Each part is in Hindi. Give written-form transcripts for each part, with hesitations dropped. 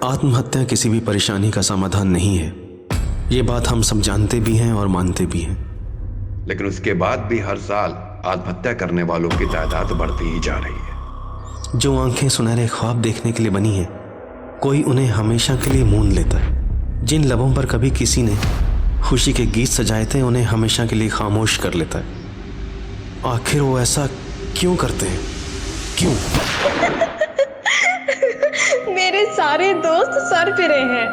आत्महत्या किसी भी परेशानी का समाधान नहीं है। ये बात हम सब जानते भी हैं और मानते भी हैं। लेकिन उसके बाद भी हर साल आत्महत्या करने वालों की तादाद बढ़ती ही जा रही है। जो आंखें सुनहरे ख्वाब देखने के लिए बनी हैं, कोई उन्हें हमेशा के लिए मूंद लेता है। जिन लबों पर कभी किसी ने खुशी के गीत सजाए थे, उन्हें हमेशा के लिए खामोश कर लेता है। आखिर वो ऐसा क्यों करते हैं? क्यों? मेरे सारे दोस्त सर फिरे हैं।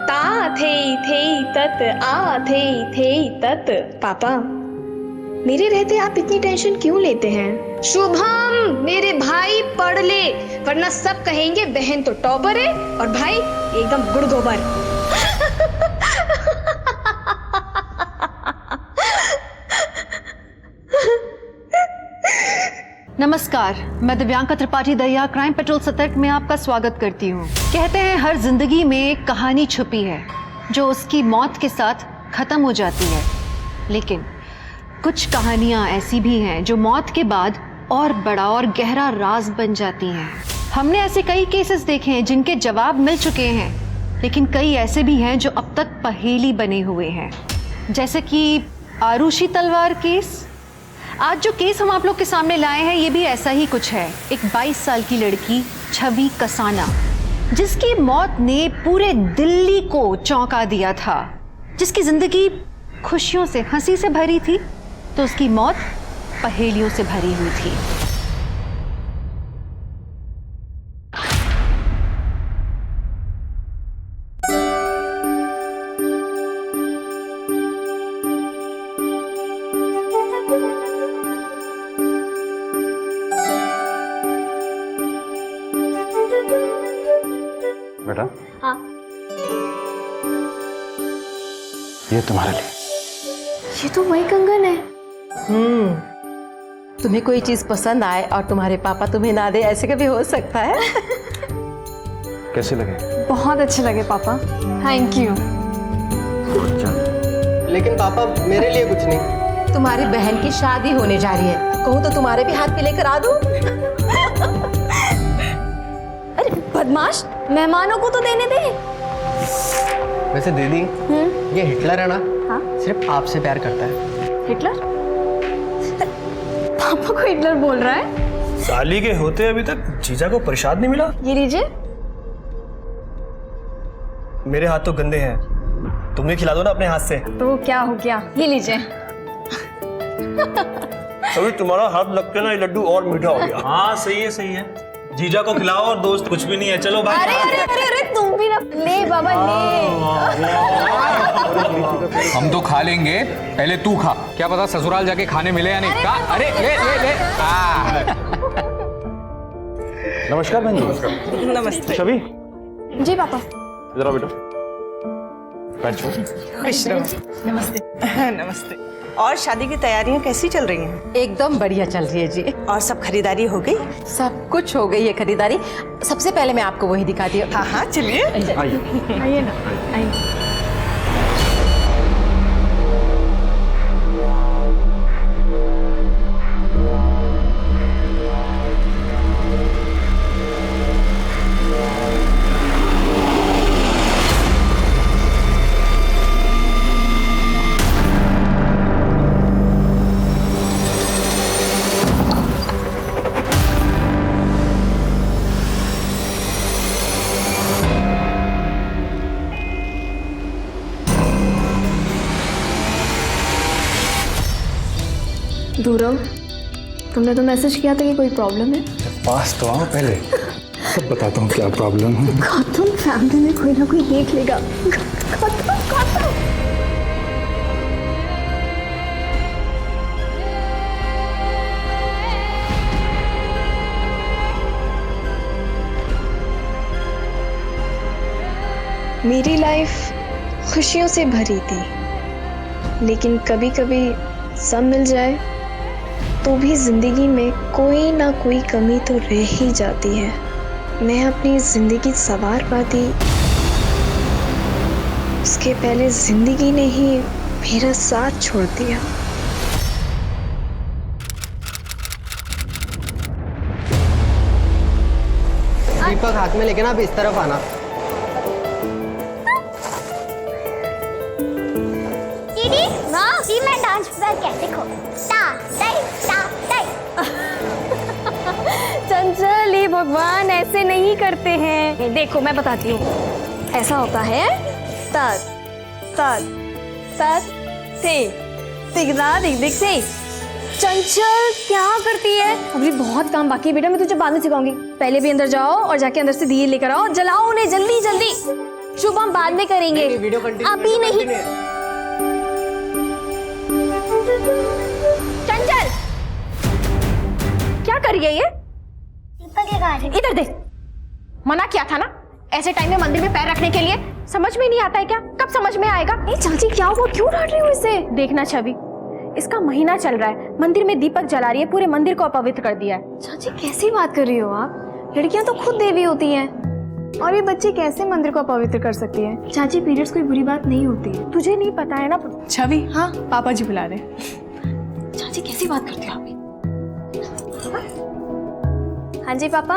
ता थे तत आ थे तत। पापा, मेरे रहते आप इतनी टेंशन क्यों लेते हैं? शुभम, मेरे भाई पढ़ ले, वरना सब कहेंगे बहन तो टॉपर है और भाई एकदम गुड़ गोबर। नमस्कार, मैं दिव्यांका त्रिपाठी दरिया क्राइम पेट्रोल सतर्क में आपका स्वागत करती हूँ। कहते हैं हर जिंदगी में एक कहानी छुपी है जो उसकी मौत के साथ खत्म हो जाती है, लेकिन कुछ कहानियाँ ऐसी भी हैं जो मौत के बाद और बड़ा और गहरा राज बन जाती हैं। हमने ऐसे कई केसेस देखे हैं जिनके जवाब मिल चुके हैं, लेकिन कई ऐसे भी हैं जो अब तक पहेली बने हुए हैं, जैसे कि आरुषि तलवार केस। आज जो केस हम आप लोग के सामने लाए हैं, ये भी ऐसा ही कुछ है। एक 22 साल की लड़की छवि कसाना, जिसकी मौत ने पूरे दिल्ली को चौंका दिया था, जिसकी जिंदगी खुशियों से, हंसी से भरी थी, तो उसकी मौत पहेलियों से भरी हुई थी। बेटा, हाँ, ये तुम्हारे लिए। ये तो वही कंगन है। तुम्हें कोई चीज पसंद आए और तुम्हारे पापा तुम्हें ना दे, ऐसे कभी हो सकता है? कैसे लगे? बहुत अच्छे लगे पापा, थैंक यू। लेकिन पापा, मेरे लिए कुछ नहीं। तुम्हारी बहन की शादी होने जा रही है, कहूँ तो तुम्हारे भी हाथ पे लेकर आ दूं? अरे बदमाश, मेहमानों को तो देने दे। वैसे दीदी, ये हिटलर है ना? हाँ? सिर्फ आपसे प्यार करता है। हिटलर? पापा को हिटलर बोल रहा है? साली के होते अभी तक जीजा को प्रसाद नहीं मिला। ये लीजिए। मेरे हाथ तो गंदे हैं, तुम भी खिला दो ना अपने हाथ से। तो क्या हो गया, ये लीजिए। अभी तुम्हारा हाथ लगते ना, ये लड्डू और मीठा हो गया। हाँ सही है सही है। जीजा को खिलाओ और दोस्त कुछ भी नहीं है। चलो भाई। अरे अरे अरे अरे, तुम भी ना ले बाबा, ले। हम तो खा लेंगे, पहले तू खा। क्या पता ससुराल जाके खाने मिले या नहीं। अरे ले ले ले। नमस्कार बहन जी। नमस्ते। छवि, जी पापा। जरा बेटा बैठ जाओ। नमस्ते। नमस्ते। और शादी की तैयारियां कैसी चल रही हैं? एकदम बढ़िया चल रही है जी। और सब खरीदारी हो गई? सब कुछ हो गई है खरीदारी। सबसे पहले मैं आपको वही दिखाती हूँ। हाँ हाँ चलिए। आइए ना, आइए। दूरव, तुमने तो मैसेज किया था कि कोई प्रॉब्लम है। पास तो आओ पहले, सब बताता हूँ क्या प्रॉब्लम है। गौतम, फैमिली में कोई ना कोई देख लेगा। गौतम, गौतम। मेरी लाइफ खुशियों से भरी थी, लेकिन कभी कभी सब मिल जाए तो भी जिंदगी में कोई ना कोई कमी तो रह ही जाती है। मैं अपनी जिंदगी संवार पाती, उसके पहले जिंदगी ने ही मेरा साथ छोड़ दिया। दीपक हाथ में लेके ना अब इस तरफ आना। कि मैं डांस कर कैसे खो ता तई चंचल, ये भगवान ऐसे नहीं करते हैं। देखो मैं बताती हूँ, ऐसा होता है तत तत तत थे दिखदा दिख दिख से। चंचल क्या करती है? अभी बहुत काम बाकी है बेटा, मैं तुझे बाद में सिखाऊंगी। पहले भी अंदर जाओ और जाके अंदर से दिए लेकर आओ, जलाओ उन्हें जल्दी जल्दी। शुभ हम बाद में करेंगे, अभी नहीं। चंचल क्या कर रही है ये? इधर देख, मना किया था ना ऐसे टाइम में मंदिर में पैर रखने के लिए। समझ में नहीं आता है क्या? कब समझ में आएगा? ए चाची क्या हुआ, क्यों डांट रही हो इसे? देखना छवि, इसका महीना चल रहा है, मंदिर में दीपक जला रही है, पूरे मंदिर को अपवित्र कर दिया है। चाची कैसी बात कर रही हो आप? लड़कियां तो खुद देवी होती हैं, और ये बच्चे कैसे मंदिर को अपवित्र कर सकती है? चाची पीरियड्स कोई बुरी बात नहीं होती है, तुझे नहीं पता है ना। छवि, हाँ पापा जी बुला रहे। चाची कैसी बात करती हो आप? हाँ जी पापा,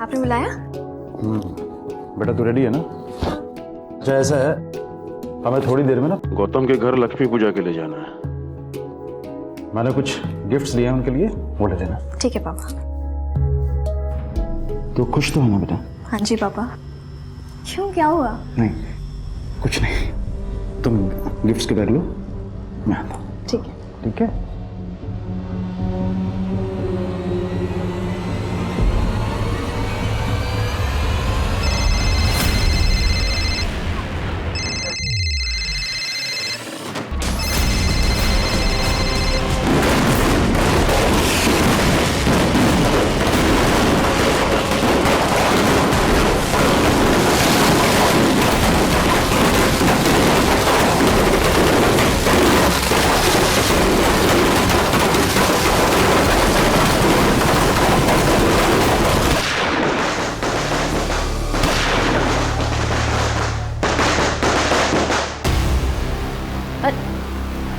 आपने बुलाया? बेटा तू रेडी है ना? अच्छा ऐसा है, हमें थोड़ी देर में ना गौतम के घर लक्ष्मी पूजा के लिए जाना है। मैंने कुछ गिफ्ट्स लिए हैं उनके लिए, वो ले लेना। ठीक है पापा। तो खुश तो है ना बेटा? हाँ जी पापा। क्यों, क्या हुआ? नहीं कुछ नहीं, तुम गिफ्ट्स के बैग लो, मैं आता हूँ। ठीक है। ठीक है।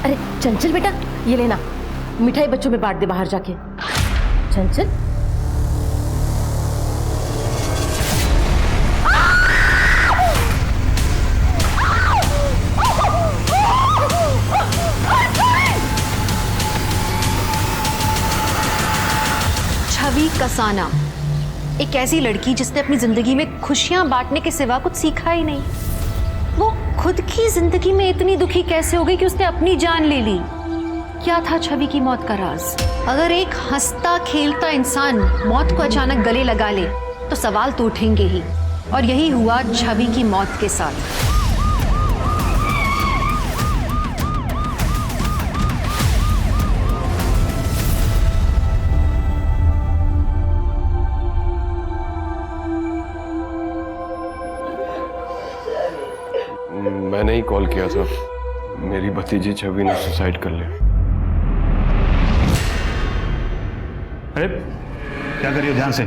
अरे चंचल बेटा, ये लेना, मिठाई बच्चों में बांट दे बाहर जाके। चंचल छवि कसाना, एक ऐसी लड़की जिसने अपनी जिंदगी में खुशियां बांटने के सिवा कुछ सीखा ही नहीं। वो खुद की जिंदगी में इतनी दुखी कैसे हो गई कि उसने अपनी जान ले ली? क्या था छवि की मौत का राज? अगर एक हंसता खेलता इंसान मौत को अचानक गले लगा ले तो सवाल तो उठेंगे ही, और यही हुआ छवि की मौत के साथ। मैंने ही कॉल किया था, मेरी भतीजी छवि ने सुसाइड कर लिया। अरे क्या कर रही हो, ध्यान से।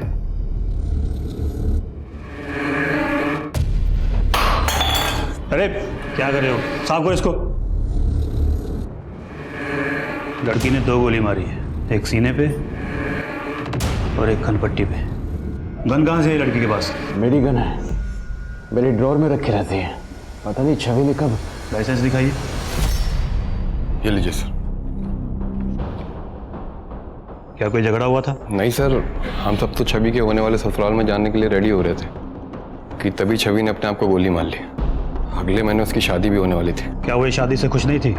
अरे क्या कर रहे हो, साफ करो इसको। लड़की ने 2 गोली मारी है, एक सीने पे और एक खनपट्टी पे। गन कहाँ से है लड़की के पास? मेरी गन है, मेरी ड्रॉर में रखी रहती है। पता नहीं छवि ने कब। लाइसेंस दिखाइए। ये लीजिए सर। क्या कोई झगड़ा हुआ था? नहीं सर, हम सब तो छवि के होने वाले ससुराल में जाने के लिए रेडी हो रहे थे कि तभी छवि ने अपने आप को गोली मार ली। अगले महीने उसकी शादी भी होने वाली थी। क्या वो शादी से खुश नहीं थी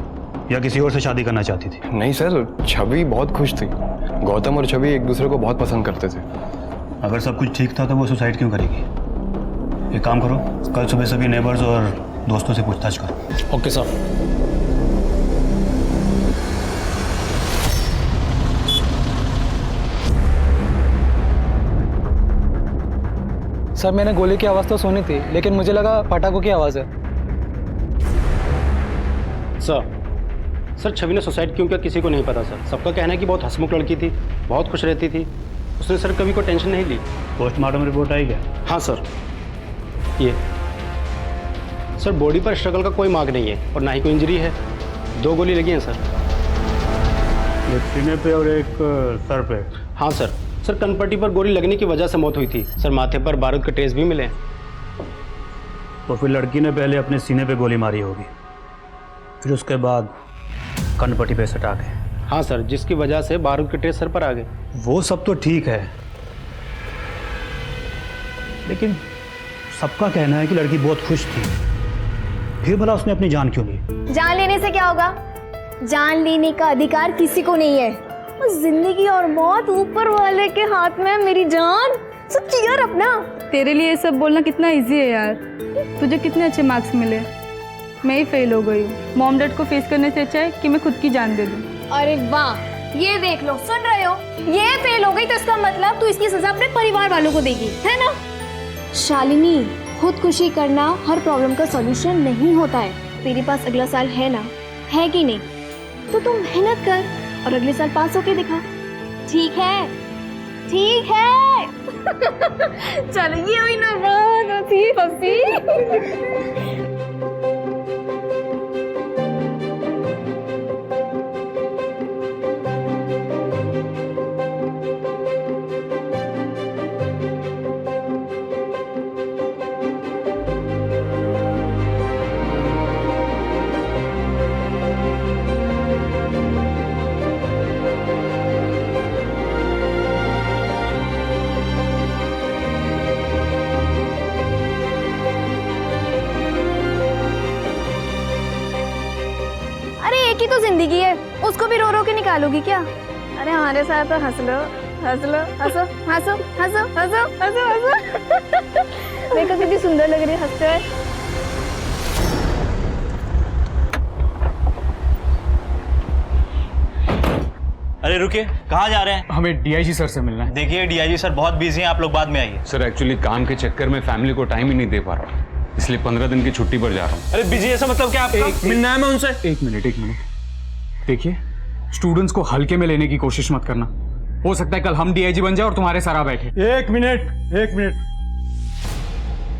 या किसी और से शादी करना चाहती थी? नहीं सर, छवि बहुत खुश थी। गौतम और छवि एक दूसरे को बहुत पसंद करते थे। अगर सब कुछ ठीक था तो वो सुसाइड क्यों करेगी? एक काम करो, कल सुबह सभी नेबर्स और दोस्तों से पूछताछ करो। Okay sir. सर मैंने गोली की आवाज़ तो सुनी थी, लेकिन मुझे लगा पटाखों की आवाज़ है। सर छवि ने सुसाइड क्यों किया किसी को नहीं पता सर। सबका कहना है कि बहुत हंसमुख लड़की थी, बहुत खुश रहती थी, उसने सर कभी कोई टेंशन नहीं ली। पोस्टमार्टम रिपोर्ट आई क्या? हाँ सर। ये सर बॉडी पर स्ट्रगल का कोई मार्क नहीं है और ना ही कोई इंजरी है। 2 गोली लगी हैं सर। एक सीने पे और एक सर पे? हाँ सर। सर कनपट्टी पर गोली लगने की वजह से मौत हुई थी सर। माथे पर बारूद के ट्रेस भी मिले हैं। तो फिर लड़की ने पहले अपने सीने पे गोली मारी होगी, फिर उसके बाद कर्णपट्टी पे सटा के। हाँ सर, जिसकी वजह से बारूद के ट्रेस सर पर आ गए। वो सब तो ठीक है, लेकिन सबका कहना है कि लड़की बहुत खुश थी, फिर भला उसने अपनी जान क्यों ली? जान लेने से क्या होगा? जान लेने का अधिकार किसी को नहीं है। जिंदगी और मौत ऊपर वाले के हाथ में। मेरी जान सब चीयर अपना। तेरे लिए ये सब बोलना कितना इजी है यार। तुझे कितने अच्छे मार्क्स मिले, मैं ही फेल हो गई हूँ। मॉम डैड को फेस करने से अच्छा है कि मैं खुद की जान दे दूँ। अरे वाह, ये देख लो, सुन रहे हो? ये फेल हो गई तो इसका मतलब तू इसकी सजा अपने परिवार वालों को देगी, है ना? शालिनी, खुदकुशी करना हर प्रॉब्लम का सॉल्यूशन नहीं होता है। तेरे पास अगला साल है ना, है कि नहीं? तो तू मेहनत कर और अगले साल पास होके दिखा। ठीक है? ठीक है। चलो, ये हुई ना बात, हंसी। की तो जिंदगी है, उसको भी रो रो के निकालोगी क्या? अरे हमारे साथ तो हंस लो, हंस लो, हंसो, हंसो, हंसो, हंसो, हंसो, हंसो। देखो कितनी सुंदर लग रही है हंसते हुए। अरे रुकिए, कहाँ जा रहे हैं? हमें डीआईजी सर से मिलना है। देखिए डीआईजी सर बहुत बिजी हैं, आप लोग बाद में आइए। सर एक्चुअली काम के चक्कर में फैमिली को टाइम ही नहीं दे पा रहा, इसलिए 15 दिन की छुट्टी पर जा रहा हूँ। अरे बिजी ऐसा मतलब क्या? आपको मिलना है मैं उनसे? एक मिनट देखिए, स्टूडेंट्स को हल्के में लेने की कोशिश मत करना। हो सकता है कल हम डीआईजी बन जाए और तुम्हारे सर आ बैठे। एक मिनट,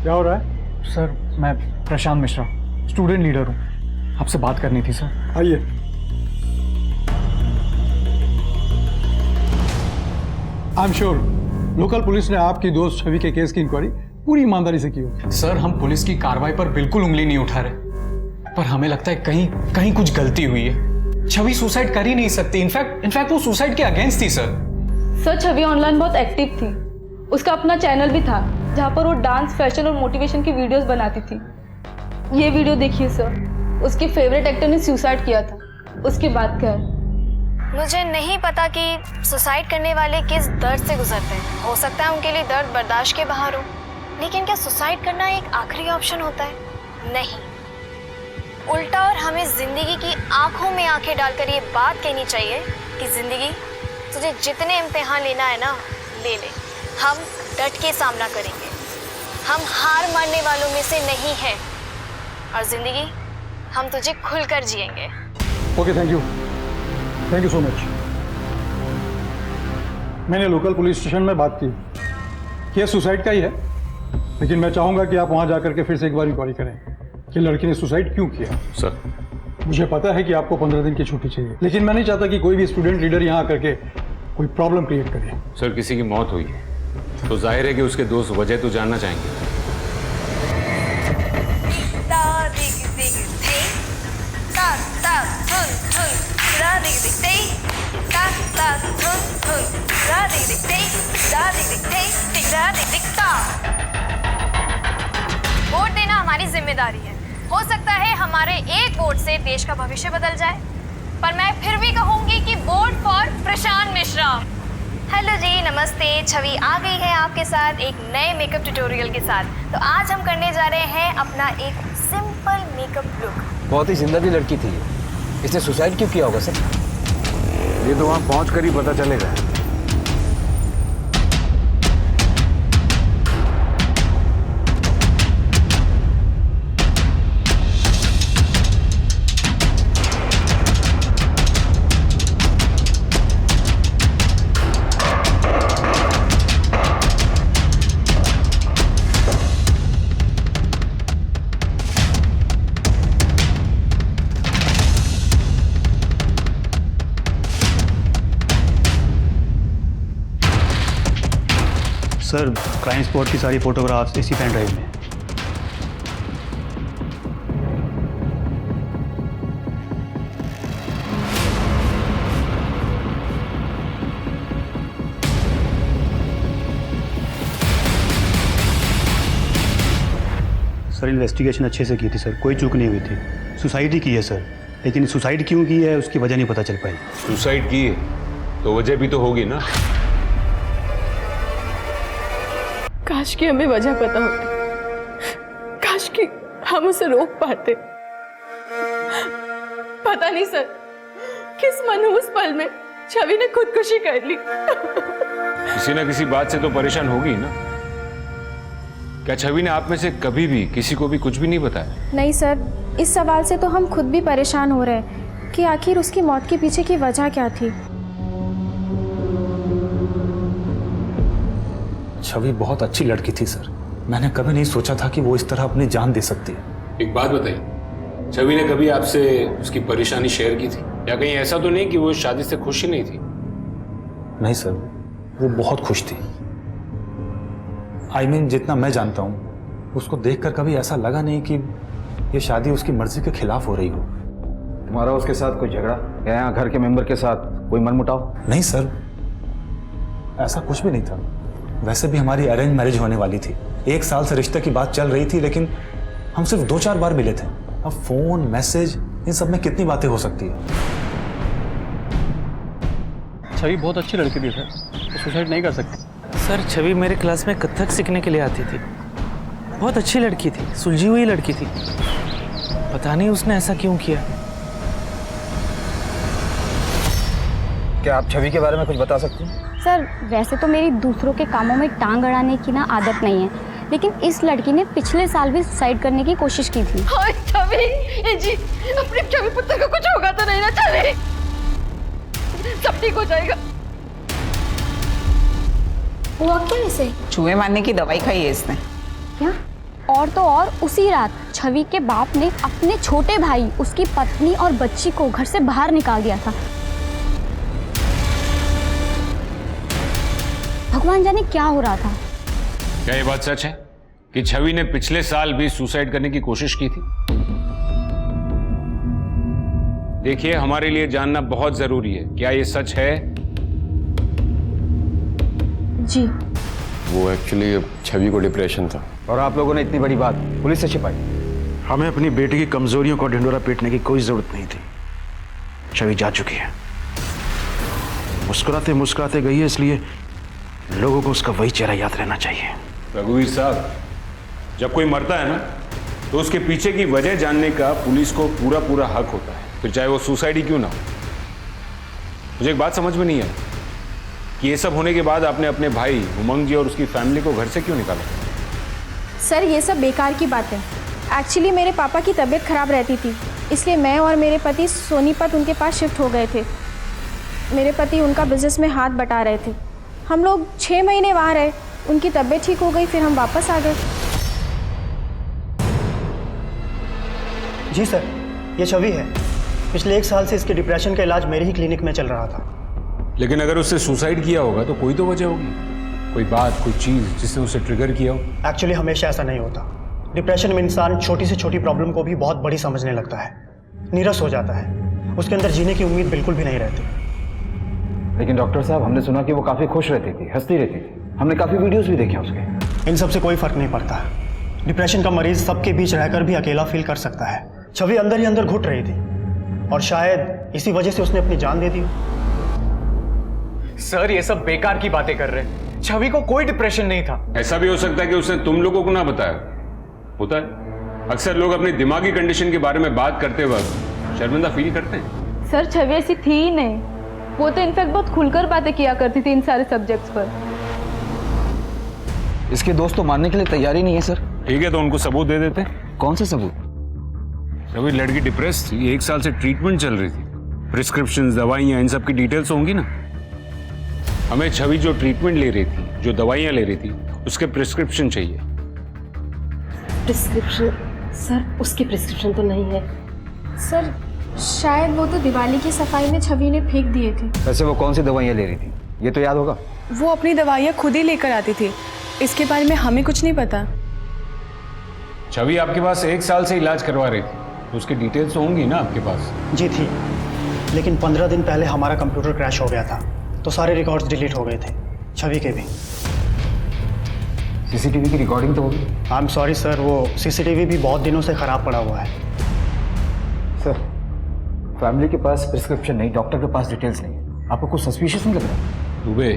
क्या हो रहा है? सर मैं प्रशांत मिश्रा, स्टूडेंट लीडर हूँ, आपसे बात करनी थी सर। आइए। I am sure local police ने आपकी दोस्त छवि के केस की इंक्वायरी पूरी ईमानदारी से की होगी। सर हम पुलिस की कार्रवाई पर बिल्कुल उंगली नहीं उठा रहे, पर हमें लगता है कहीं कुछ गलती हुई है। छवि सुसाइड कर ही नहीं सकती, इनफैक्ट वो सुसाइड के अगेंस्ट थी सर। छवि ऑनलाइन बहुत एक्टिव थी, उसका अपना चैनल भी था जहाँ पर वो डांस, फैशन और मोटिवेशन की वीडियोस बनाती थी। ये वीडियो देखिए सर, उसके फेवरेट एक्टर ने सुसाइड किया था, उसकी बात कर। मुझे नहीं पता कि सुसाइड करने वाले किस दर्द से गुजरते हैं। हो सकता है उनके लिए दर्द बर्दाश्त के बाहर हो, लेकिन क्या सुसाइड करना एक आखिरी ऑप्शन होता है? नहीं, उल्टा। और हमें जिंदगी की आंखों में आंखें डालकर ये बात कहनी चाहिए कि जिंदगी, तुझे जितने इम्तिहान लेना है ना, ले ले। हम डट के सामना करेंगे, हम हार मानने वालों में से नहीं हैं, और जिंदगी हम तुझे खुलकर जिएंगे। Okay, thank you so much. मैंने लोकल पुलिस स्टेशन में बात की, केस सुसाइड का ही है, लेकिन मैं चाहूंगा कि आप वहां जाकर के फिर से एक बार इंक्वायरी करें कि लड़की ने सुसाइड क्यों किया। सर मुझे पता है कि आपको 15 दिन की छुट्टी चाहिए, लेकिन मैं नहीं चाहता कि कोई भी स्टूडेंट लीडर यहाँ आकर के कोई प्रॉब्लम क्रिएट करे। सर किसी की मौत हुई है तो जाहिर है कि उसके दोस्त वजह तो जानना चाहेंगे। वोट देना हमारी जिम्मेदारी है। हो सकता है हमारे एक वोट से देश का भविष्य बदल जाए, पर मैं फिर भी कहूंगी कि vote for Prashant Mishra. Hello ji, नमस्ते। छवि आ गई है आपके साथ एक नए मेकअप ट्यूटोरियल के साथ। तो आज हम करने जा रहे हैं अपना एक सिंपल मेकअप लुक। बहुत ही जिंदा लड़की थी, इसने सुसाइड क्यों किया होगा सर? ये तो वहां पहुंच कर ही पता चलेगा। सर क्राइम स्पॉट की सारी फोटोग्राफ्स इसी पेन ड्राइव में। सर इन्वेस्टिगेशन अच्छे से की थी सर, कोई चूक नहीं हुई थी। सुसाइड ही की है सर, लेकिन सुसाइड क्यों की है उसकी वजह नहीं पता चल पाई। सुसाइड की है तो वजह भी तो होगी ना। काश कि हमें वजह पता होती, काश कि हम उसे रोक पाते। पता नहीं सर, किस मनहूस पल में छवि ने खुदकुशी कर ली। किसी ना किसी बात से तो परेशान होगी ना। क्या छवि ने आप में से कभी भी किसी को भी कुछ भी नहीं बताया? नहीं सर, इस सवाल से तो हम खुद भी परेशान हो रहे हैं कि आखिर उसकी मौत के पीछे की वजह क्या थी। छवि बहुत अच्छी लड़की थी सर, मैंने कभी नहीं सोचा था कि वो इस तरह अपनी जान दे सकती है। एक बात बताइए, छवि ने कभी आपसे उसकी परेशानी शेयर की थी, या कहीं ऐसा तो नहीं कि वो शादी से खुश ही नहीं थी? नहीं सर, वो बहुत खुश थी। I mean, जितना मैं जानता हूँ उसको देखकर कभी ऐसा लगा नहीं कि ये शादी उसकी मर्जी के खिलाफ हो रही हो। तुम्हारा उसके साथ कोई झगड़ा या यहाँ घर के मेंबर के साथ कोई मनमुटाव? नहीं सर, ऐसा कुछ भी नहीं था। वैसे भी हमारी अरेंज मैरिज होने वाली थी, 1 साल से रिश्ते की बात चल रही थी, लेकिन हम सिर्फ 2-4 बार मिले थे। अब फोन मैसेज इन सब में कितनी बातें हो सकती है। छवि बहुत अच्छी लड़की थी सर, वो सुसाइड नहीं कर सकती। सर छवि मेरे क्लास में कथक सीखने के लिए आती थी, बहुत अच्छी लड़की थी, सुलझी हुई लड़की थी। पता नहीं उसने ऐसा क्यों किया। क्या आप छवि के बारे में कुछ बता सकते हैं? सर वैसे तो मेरी दूसरों के कामों में टांग अड़ाने की ना आदत नहीं है, लेकिन इस लड़की ने पिछले साल भी सुसाइड करने की कोशिश की थी। हाय छवि, ये जी अपने छवि पुत्र को कुछ होगा तो नहीं ना? छवि सब ठीक हो जाएगा। हुआ क्या इसे? चूहे मारने की दवाई खाई है इसने। क्या? और तो और उसी रात छवि के बाप ने अपने छोटे भाई, उसकी पत्नी और बच्ची को घर से बाहर निकाल दिया था। भगवान जाने क्या हो रहा था। क्या ये बात सच है कि छवि ने पिछले साल भी सुसाइड करने की कोशिश की थी? देखिए, हमारे लिए जानना बहुत जरूरी है, क्या ये सच है? जी। वो एक्चुअली छवि को डिप्रेशन था। और आप लोगों ने इतनी बड़ी बात पुलिस से छिपाई? हमें अपनी बेटी की कमजोरियों को ढिंडोरा पीटने की कोई जरूरत नहीं थी। छवि जा चुकी है, मुस्कुराते मुस्कुराते गई है, इसलिए लोगों को उसका वही चेहरा याद रहना चाहिए। रघुवीर साहब, जब कोई मरता है ना तो उसके पीछे की वजह जानने का पुलिस को पूरा पूरा हक होता है, फिर चाहे वो सुसाइड ही क्यों ना हो। मुझे एक बात समझ में नहीं आई कि ये सब होने के बाद आपने अपने भाई उमंग जी और उसकी फैमिली को घर से क्यों निकाला? सर ये सब बेकार की बात है। एक्चुअली मेरे पापा की तबीयत खराब रहती थी, इसलिए मैं और मेरे पति सोनीपत उनके पास शिफ्ट हो गए थे। मेरे पति उनका बिजनेस में हाथ बटा रहे थे। हम लोग 6 महीने वहाँ रहे, उनकी तबीयत ठीक हो गई, फिर हम वापस आ गए। जी सर, ये छवि है। पिछले 1 साल से इसके डिप्रेशन का इलाज मेरे ही क्लिनिक में चल रहा था। लेकिन अगर उसने सुसाइड किया होगा तो कोई तो वजह होगी, कोई बात, कोई चीज जिसने उसे ट्रिगर किया हो। एक्चुअली हमेशा ऐसा नहीं होता। डिप्रेशन में इंसान छोटी से छोटी प्रॉब्लम को भी बहुत बड़ी समझने लगता है, नीरस हो जाता है, उसके अंदर जीने की उम्मीद बिल्कुल भी नहीं रहती। लेकिन डॉक्टर साहब, हमने सुना कि वो काफ़ी खुश रहती थी, हंसती रहती थी। हमने काफ़ी वीडियोस भी देखे उसके। इन सब से कोई फर्क नहीं पड़ता। डिप्रेशन का मरीज सबके बीच रहकर भी अकेला फील कर सकता है। छवि अंदर ही अंदर घुट रही थी और शायद इसी वजह से उसने अपनी जान दे दी। सर ये सब बेकार की बातें कर रहे हैं। छवि को कोई डिप्रेशन नहीं था। ऐसा भी हो सकता है कि उसने तुम लोगों को ना बताया। होता है, अक्सर लोग अपनी दिमागी कंडीशन के बारे में बात करते वक्त शर्मिंदा फील करते हैं। सर छवि ऐसी थी ही नहीं, वो तो इनफैक्ट बहुत खुलकर बातें किया करती थी इन सारे सब्जेक्ट्स पर। इसके दोस्त तो मानने के लिए तैयार ही नहीं है सर। ठीक है, तो उनको सबूत दे देते। कौन से सबूत? छवि लड़की डिप्रेस थी, 1 साल से ट्रीटमेंट चल रही थी, प्रिस्क्रिप्शन, दवाइयाँ, इन सब की डिटेल्स होंगी ना। हमें छवि जो ट्रीटमेंट ले रही थी, जो दवाइयाँ ले रही थी, उसके प्रिस्क्रिप्शन चाहिए। प्रिस्क्रिप्शन? सर उसकी प्रिस्क्रिप्शन तो नहीं है। सर शायद वो तो दिवाली की सफाई में छवि ने फेंक दिए थे। वैसे वो कौन सी दवाइयाँ ले रही थी, ये तो याद होगा। वो अपनी दवाइयाँ खुद ही लेकर आती थी, इसके बारे में हमें कुछ नहीं पता। छवि आपके पास 1 साल से इलाज करवा रही थी, तो उसकी डिटेल्स तो होंगी ना आपके पास? जी थी, लेकिन 15 दिन पहले हमारा कंप्यूटर क्रैश हो गया था, तो सारे रिकॉर्ड्स डिलीट हो गए थे, छवि के भी। सीसीटीवी की रिकॉर्डिंग तो होगी। आई एम सॉरी सर, वो सीसीटीवी भी बहुत दिनों से ख़राब पड़ा हुआ है। सर, फैमिली के पास प्रिस्क्रिप्शन नहीं, डॉक्टर के पास डिटेल्स नहीं, आपको कुछ सस्पिशियस नहीं लग रहा? दुबे,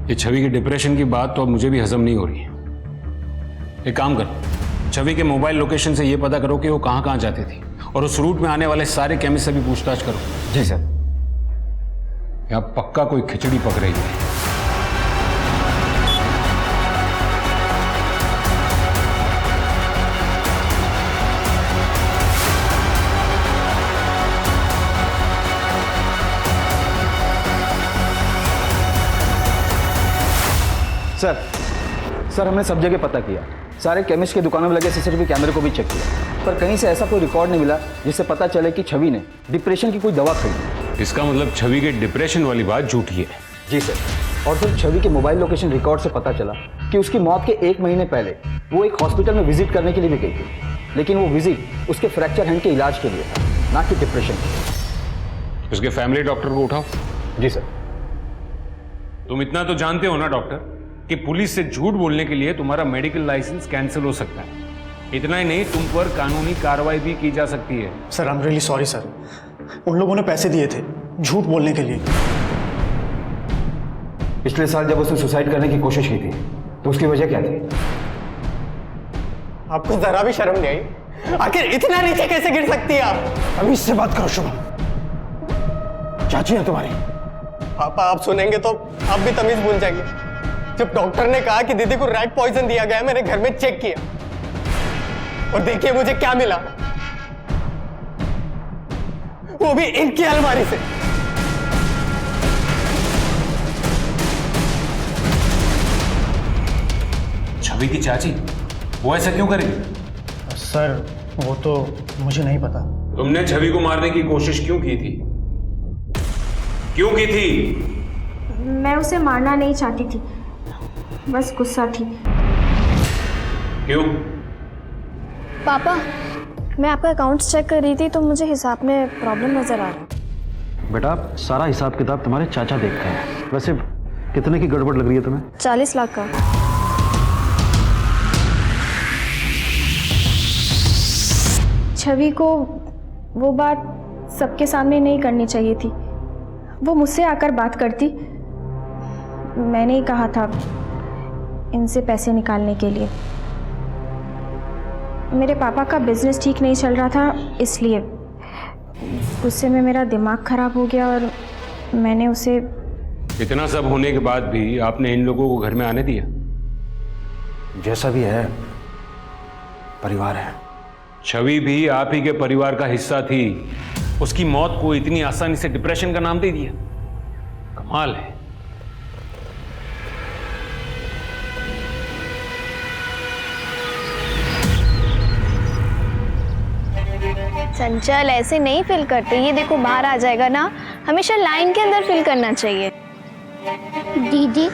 ये छवि की डिप्रेशन की बात तो अब मुझे भी हजम नहीं हो रही है। एक काम करो, छवि के मोबाइल लोकेशन से ये पता करो कि वो कहाँ कहाँ जाती थी, और उस रूट में आने वाले सारे केमिस्ट से भी पूछताछ करो। जी सर। यहाँ पक्का कोई खिचड़ी पक रही है। सर हमने सब जगह पता किया, सारे केमिस्ट की दुकानों में लगे सीसीटीवी कैमरे को भी चेक किया, पर कहीं से ऐसा कोई रिकॉर्ड नहीं मिला जिससे पता चले कि छवि ने डिप्रेशन की कोई दवा खरीदी। इसका मतलब छवि के डिप्रेशन वाली बात झूठी है। जी सर, और फिर छवि के मोबाइल लोकेशन रिकॉर्ड से पता चला कि उसकी मौत के 1 महीने पहले वो एक हॉस्पिटल में विजिट करने के लिए भी गई थी, लेकिन वो विजिट उसके फ्रैक्चर हैंड के इलाज के लिए था, ना कि डिप्रेशन के। उसके फैमिली डॉक्टर को उठाओ। जी सर। तुम इतना तो जानते हो ना डॉक्टर कि पुलिस से झूठ बोलने के लिए तुम्हारा मेडिकल लाइसेंस कैंसिल हो सकता है। इतना ही नहीं, तुम पर कानूनी कार्रवाई भी की जा सकती है। Sir I am really sorry sir, उन लोगों ने पैसे दिए थे झूठ बोलने के लिए। पिछले साल जब उसने सुसाइड करने की कोशिश की थी तो उसकी वजह क्या थी? आपको जरा भी शर्म नहीं आई? आखिर इतना नीचे कैसे गिर सकती है आप? अभी इससे बात करो शुभम, चाची है तुम्हारी। पापा आप सुनेंगे तो आप भी तमीज भूल जाएंगे। जब डॉक्टर ने कहा कि दीदी को रैट पॉइजन दिया गया, मैंने घर में चेक किया और देखिए मुझे क्या मिला, वो भी इनकी अलमारी से। छवि की चाची वो ऐसा क्यों करेगी? सर वो तो मुझे नहीं पता। तुमने छवि को मारने की कोशिश क्यों की थी? क्यों की थी? मैं उसे मारना नहीं चाहती थी, बस गुस्सा थी। क्यों? पापा, मैं आपका अकाउंट्स चेक कर रही थी तो मुझे हिसाब में प्रॉब्लम नजर आ रहा। बेटा सारा हिसाब किताब तुम्हारे चाचा देखते हैं। वैसे कितने की गड़बड़ लग रही है तुम्हें? 40 लाख का। छवि को वो बात सबके सामने नहीं करनी चाहिए थी। वो मुझसे आकर बात करती, मैंने ही कहा था इनसे पैसे निकालने के लिए। मेरे पापा का बिजनेस ठीक नहीं चल रहा था, इसलिए गुस्से में मेरा दिमाग खराब हो गया और मैंने उसे। इतना सब होने के बाद भी आपने इन लोगों को घर में आने दिया? जैसा भी है परिवार है। छवि भी आप ही के परिवार का हिस्सा थी, उसकी मौत को इतनी आसानी से डिप्रेशन का नाम दे दिया। कमाल है। चंचल ऐसे नहीं फिल करते, ये देखो बाहर आ जाएगा ना, हमेशा लाइन के अंदर फिल करना चाहिए। दीदी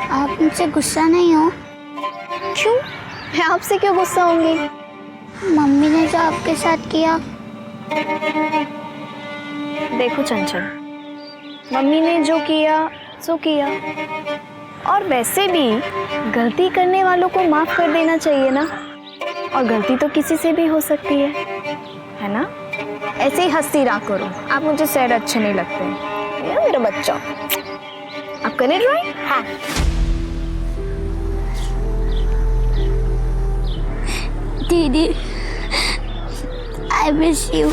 आप मुझसे गुस्सा नहीं हो? क्यों? मैं आपसे क्यों गुस्सा होंगी? मम्मी ने जो आपके साथ किया। देखो चंचल, मम्मी ने जो किया सो किया, और वैसे भी गलती करने वालों को माफ कर देना चाहिए ना, और गलती तो किसी से भी हो सकती है ना? ऐसे ही हंसती रहा करो, आप मुझे सैड अच्छे नहीं लगते। ये मेरा बच्चा। आप करें ड्राइंग? हाँ। दीदी आई मिस यू।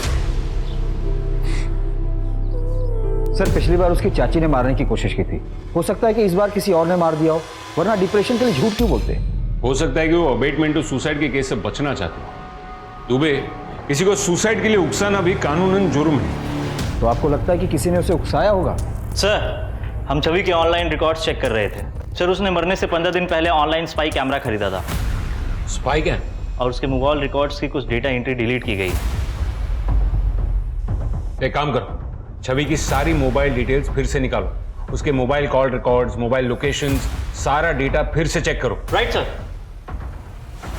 सर पिछली बार उसकी चाची ने मारने की कोशिश की थी, हो सकता है कि इस बार किसी और ने मार दिया हो, वरना डिप्रेशन के लिए झूठ क्यों बोलते? हो सकता है कि वो अबेटमेंट टू सुसाइड के केस से बचना चाहते हो। दुबे, किसी को सुसाइड के लिए उकसाना भी कानूनन जुर्म है। तो आपको लगता है कि किसी ने उसे उकसाया होगा? सर हम छवि के ऑनलाइन रिकॉर्ड्स चेक कर रहे थे। सर उसने मरने से 15 दिन पहले ऑनलाइन स्पाई कैमरा खरीदा था। Spy cam? और उसके मोबाइल रिकॉर्ड्स की कुछ डेटा एंट्री डिलीट की गई। एक काम करो, छवि की सारी मोबाइल डिटेल्स फिर से निकालो, उसके mobile call records, mobile locations, सारा डेटा फिर से चेक करो। Right sir.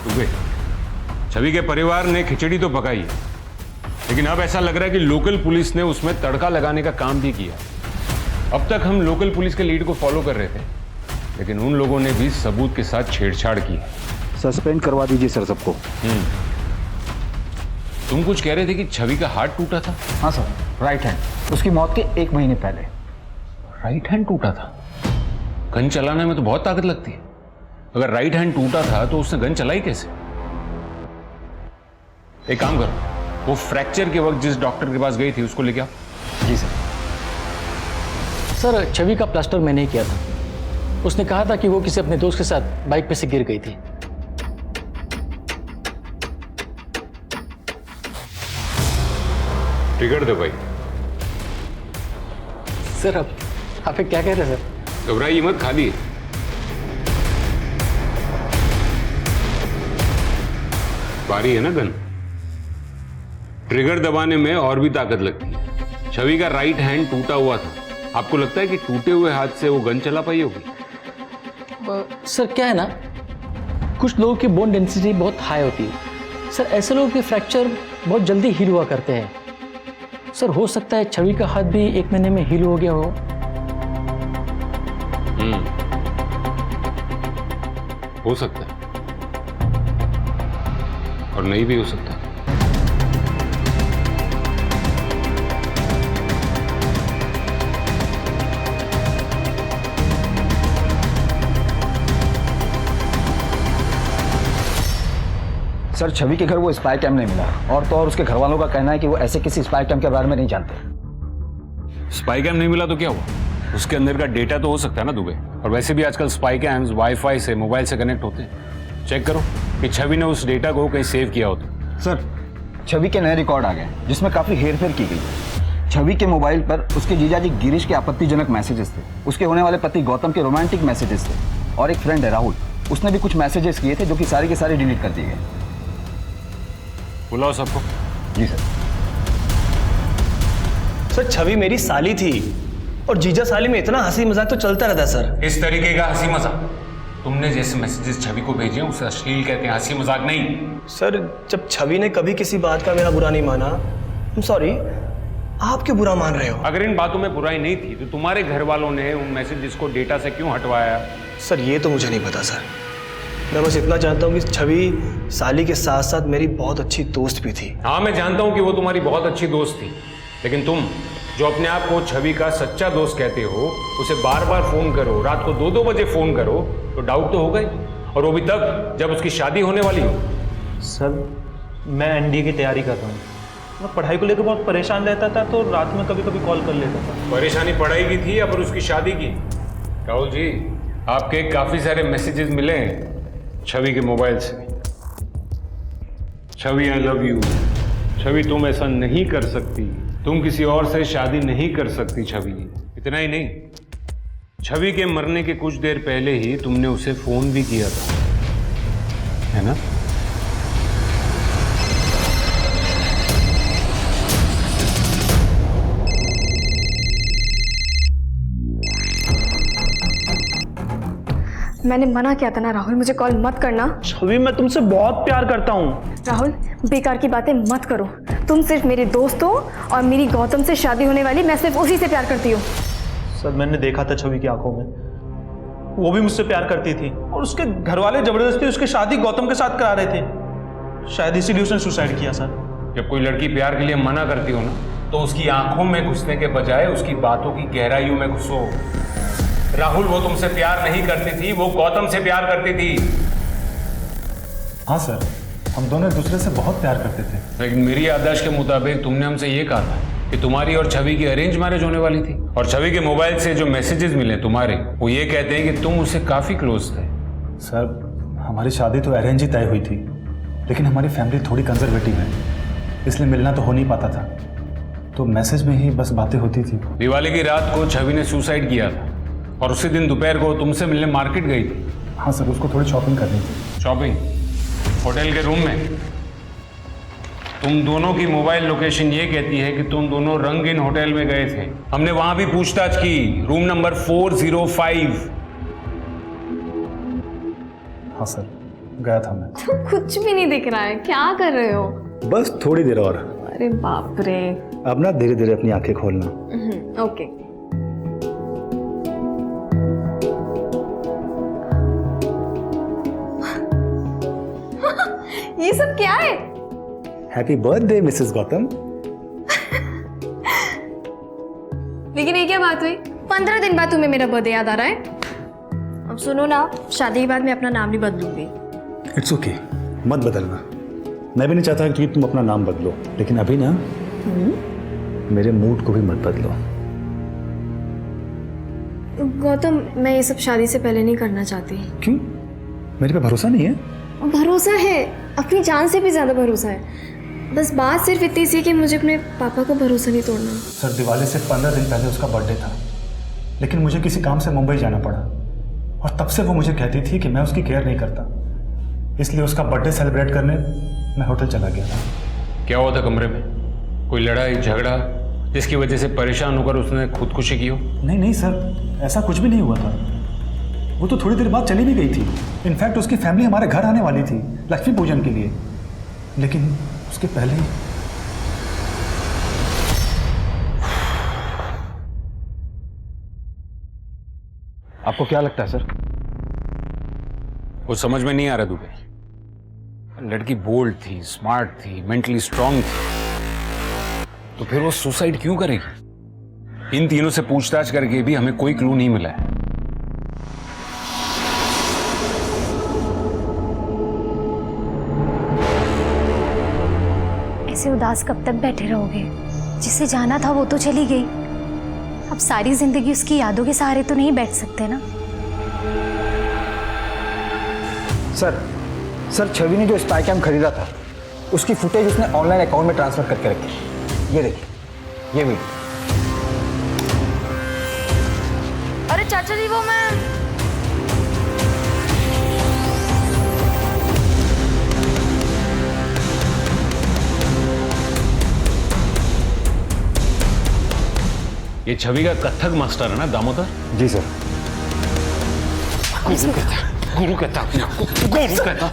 दुबे, छवि के परिवार ने खिचड़ी तो पकाई है, लेकिन अब ऐसा लग रहा है कि लोकल पुलिस ने उसमें तड़का लगाने का काम भी किया। अब तक हम लोकल पुलिस के लीड को फॉलो कर रहे थे, लेकिन उन लोगों ने भी सबूत के साथ छेड़छाड़ की। सस्पेंड करवा दीजिए सर सबको। तुम कुछ कह रहे थे कि छवि का हाथ टूटा था? हाँ सर, राइट हैंड, उसकी मौत के 1 महीने पहले। राइट हैंड टूटा था? गन चलाने में तो बहुत ताकत लगती है। अगर राइट हैंड टूटा था तो उसने गन चलाई कैसे? एक काम करो, वो फ्रैक्चर के वक्त जिस डॉक्टर के पास गई थी उसको लेके आओ। जी सर। सर, छवि का प्लास्टर मैंने ही किया था। उसने कहा था कि वो किसी अपने दोस्त के साथ बाइक पे से गिर गई थी। ट्रिगर दे भाई। सर, आप क्या कह रहे हैं सर? घबराइए मत, खाली है। बारी है ना गन। ट्रिगर दबाने में और भी ताकत लगती है। छवि का राइट हैंड टूटा हुआ था। आपको लगता है कि टूटे हुए हाथ से वो गन चला पाई होगी? सर, क्या है ना, कुछ लोगों की बोन डेंसिटी बहुत हाई होती है। सर, ऐसे लोगों के फ्रैक्चर बहुत जल्दी हील हुआ करते हैं। सर, हो सकता है छवि का हाथ भी 1 महीने में हील हो गया हो। हो सकता है और नहीं भी हो सकता। सर, छवि के घर वो स्पाई कैम नहीं मिला, और तो और उसके घर वालों का कहना है कि वो ऐसे किसी स्पाई कैम के बारे में नहीं जानते। स्पाई कैम नहीं मिला तो क्या हुआ? उसके अंदर का डेटा तो हो सकता है ना दुबे। और वैसे भी आजकल स्पाई कैम्स वाईफाई से, मोबाइल से कनेक्ट होते हैं। चेक करो कि छवि ने उस डेटा को कहीं सेव किया होता। सर, छवि के नए रिकॉर्ड आ गए जिसमें काफी हेरफेर की गई। छवि के मोबाइल पर उसके जीजाजी गिरीश के आपत्तिजनक मैसेजेस थे, उसके होने वाले पति गौतम के रोमांटिक मैसेजेस थे, और एक फ्रेंड है राहुल, उसने भी कुछ मैसेजेस किए थे जो कि सारे के सारे डिलीट कर दिए गए। बुलाओ सबको। जी सर। सर, छवि मेरी साली थी और जीजा साली में इतना हंसी मजाक तो चलता रहता है सर। इस तरीके का हंसी मजाक तुमने जैसे मैसेजेस छवि को भेजे उसे अश्लील कहते हैं, हंसी मजाक नहीं। सर, जब छवि ने कभी किसी बात का मेरा बुरा नहीं माना, I'm sorry, आप क्यों बुरा मान रहे हो? अगर इन बातों में बुराई नहीं थी तो तुम्हारे घर वालों ने उन मैसेजेस को डेटा से क्यों हटवाया? सर, ये तो मुझे नहीं पता सर। मैं बस इतना जानता हूँ कि छवि साली के साथ साथ मेरी बहुत अच्छी दोस्त भी थी। हाँ, मैं जानता हूँ कि वो तुम्हारी बहुत अच्छी दोस्त थी, लेकिन तुम जो अपने आप को छवि का सच्चा दोस्त कहते हो, उसे बार बार फोन करो, रात को 2-2 बजे फोन करो, तो डाउट तो होगा ही, और वो भी तब जब उसकी शादी होने वाली हो। सर, मैं एनडीए की तैयारी कर रहा हूँ। मैं पढ़ाई को लेकर बहुत परेशान रहता था, तो रात में कभी कभी कॉल कर लेता था। परेशानी पढ़ाई की थी या फिर उसकी शादी की? राहुल जी, आपके काफी सारे मैसेजेस मिले हैं छवि के मोबाइल से। छवि, आई लव यू। छवि, तुम ऐसा नहीं कर सकती, तुम किसी और से शादी नहीं कर सकती। छवि, इतना ही नहीं, छवि के मरने के कुछ देर पहले ही तुमने उसे फोन भी किया था, है ना? मैंने मना किया था ना राहुल, मुझे कॉल मत करना। छवि, मैं तुमसे बहुत प्यार करता हूँ। राहुल, बेकार की बातें मत करो। तुम सिर्फ मेरे दोस्त हो और मेरी गौतम से शादी होने वाली, मैं सिर्फ उसी से प्यार करती हूँ। सर, मैंने देखा था छवि की आंखों में, वो भी मुझसे प्यार करती थी, और उसके घर वाले जबरदस्ती उसकी शादी गौतम के साथ करा रहे थे। शायद इसीलिए उसने सुसाइड किया सर। जब कोई लड़की प्यार के लिए मना करती हो ना, तो उसकी आंखों में घुसने के बजाय उसकी बातों की गहराइयों में घुसो। राहुल, वो तुमसे प्यार नहीं करती थी, वो गौतम से प्यार करती थी। हाँ सर, हम दोनों एक दूसरे से बहुत प्यार करते थे। लेकिन मेरी याददाश्त के मुताबिक तुमने हमसे ये कहा था कि तुम्हारी और छवि की अरेंज मैरिज होने वाली थी, और छवि के मोबाइल से जो मैसेजेस मिले तुम्हारे, वो ये कहते हैं कि तुम उससे काफी क्लोज थे। सर, हमारी शादी तो अरेंज ही तय हुई थी, लेकिन हमारी फैमिली थोड़ी कंजर्वेटिव है, इसलिए मिलना तो हो नहीं पाता था, तो मैसेज में ही बस बातें होती थी। दिवाली की रात को छवि ने सुसाइड किया था, और उसी दिन दोपहर को तुमसे मिलने मार्केट गई थी। हाँ सर, उसको थोड़ी शॉपिंग करनी थी। शॉपिंग? होटल के रूम में? तुम दोनों की मोबाइल लोकेशन ये कहती है कि तुम दोनों रंगीन होटल में गए थे। हमने वहां भी पूछताछ की, रूम नंबर 405। हाँ सर, गया था मैं। तो कुछ भी नहीं दिख रहा है, क्या कर रहे हो? बस थोड़ी देर और। अरे बाप रे। अब ना धीरे धीरे अपनी आंखें खोलना। ओके। ये सब क्या है? Happy birthday Mrs Gautam. लेकिन ये क्या बात हुई? 15 दिन बाद तुम्हें मेरा बर्थडे याद आ रहा है? अब सुनो ना, शादी के बाद मैं अपना नाम नहीं बदलूंगी। इट्स ओके, मत बदलना। मैं भी नहीं चाहता कि तुम अपना नाम बदलो, लेकिन अभी ना मेरे मूड को भी मत बदलो। गौतम, मैं ये सब शादी से पहले नहीं करना चाहती। क्यों? मेरे पे भरोसा नहीं है? भरोसा है, अपनी जान से भी ज्यादा भरोसा है। बस बात सिर्फ इतनी सी कि मुझे अपने पापा को भरोसा नहीं तोड़ना। सर, दिवाली से 15 दिन पहले उसका बर्थडे था, लेकिन मुझे किसी काम से मुंबई जाना पड़ा और तब से वो मुझे कहती थी कि मैं उसकी केयर नहीं करता, इसलिए उसका बर्थडे सेलिब्रेट करने मैं होटल चला गया था। क्या हुआ था कमरे में? कोई लड़ाई झगड़ा जिसकी वजह से परेशान होकर उसने खुदकुशी की हो? नहीं सर, ऐसा कुछ भी नहीं हुआ था। वो तो थोड़ी देर बाद चली भी गई थी। इनफैक्ट उसकी फैमिली हमारे घर आने वाली थी लक्ष्मी पूजन के लिए, लेकिन उसके पहले ही आपको क्या लगता है सर? वो समझ में नहीं आ रहा दुबे। लड़की बोल्ड थी, स्मार्ट थी, मेंटली स्ट्रांग थी, तो फिर वो सुसाइड क्यों करेगी? इन तीनों से पूछताछ करके भी हमें कोई क्लू नहीं मिला है। ऐसे उदास कब तक बैठे रहोगे? जिसे जाना था वो तो चली गई, अब सारी जिंदगी उसकी यादों के सहारे तो नहीं बैठ सकते ना। सर छवि ने जो स्पाई कैम खरीदा था उसकी फुटेज उसने ऑनलाइन अकाउंट में ट्रांसफर करके रखी। ये देखिए, ये वीडियो। अरे चाचा जी, वो मैं ये छवि का कथक मास्टर है ना दामोदर? जी सर। गुरु कहता अपने आप को, गुरु कहता।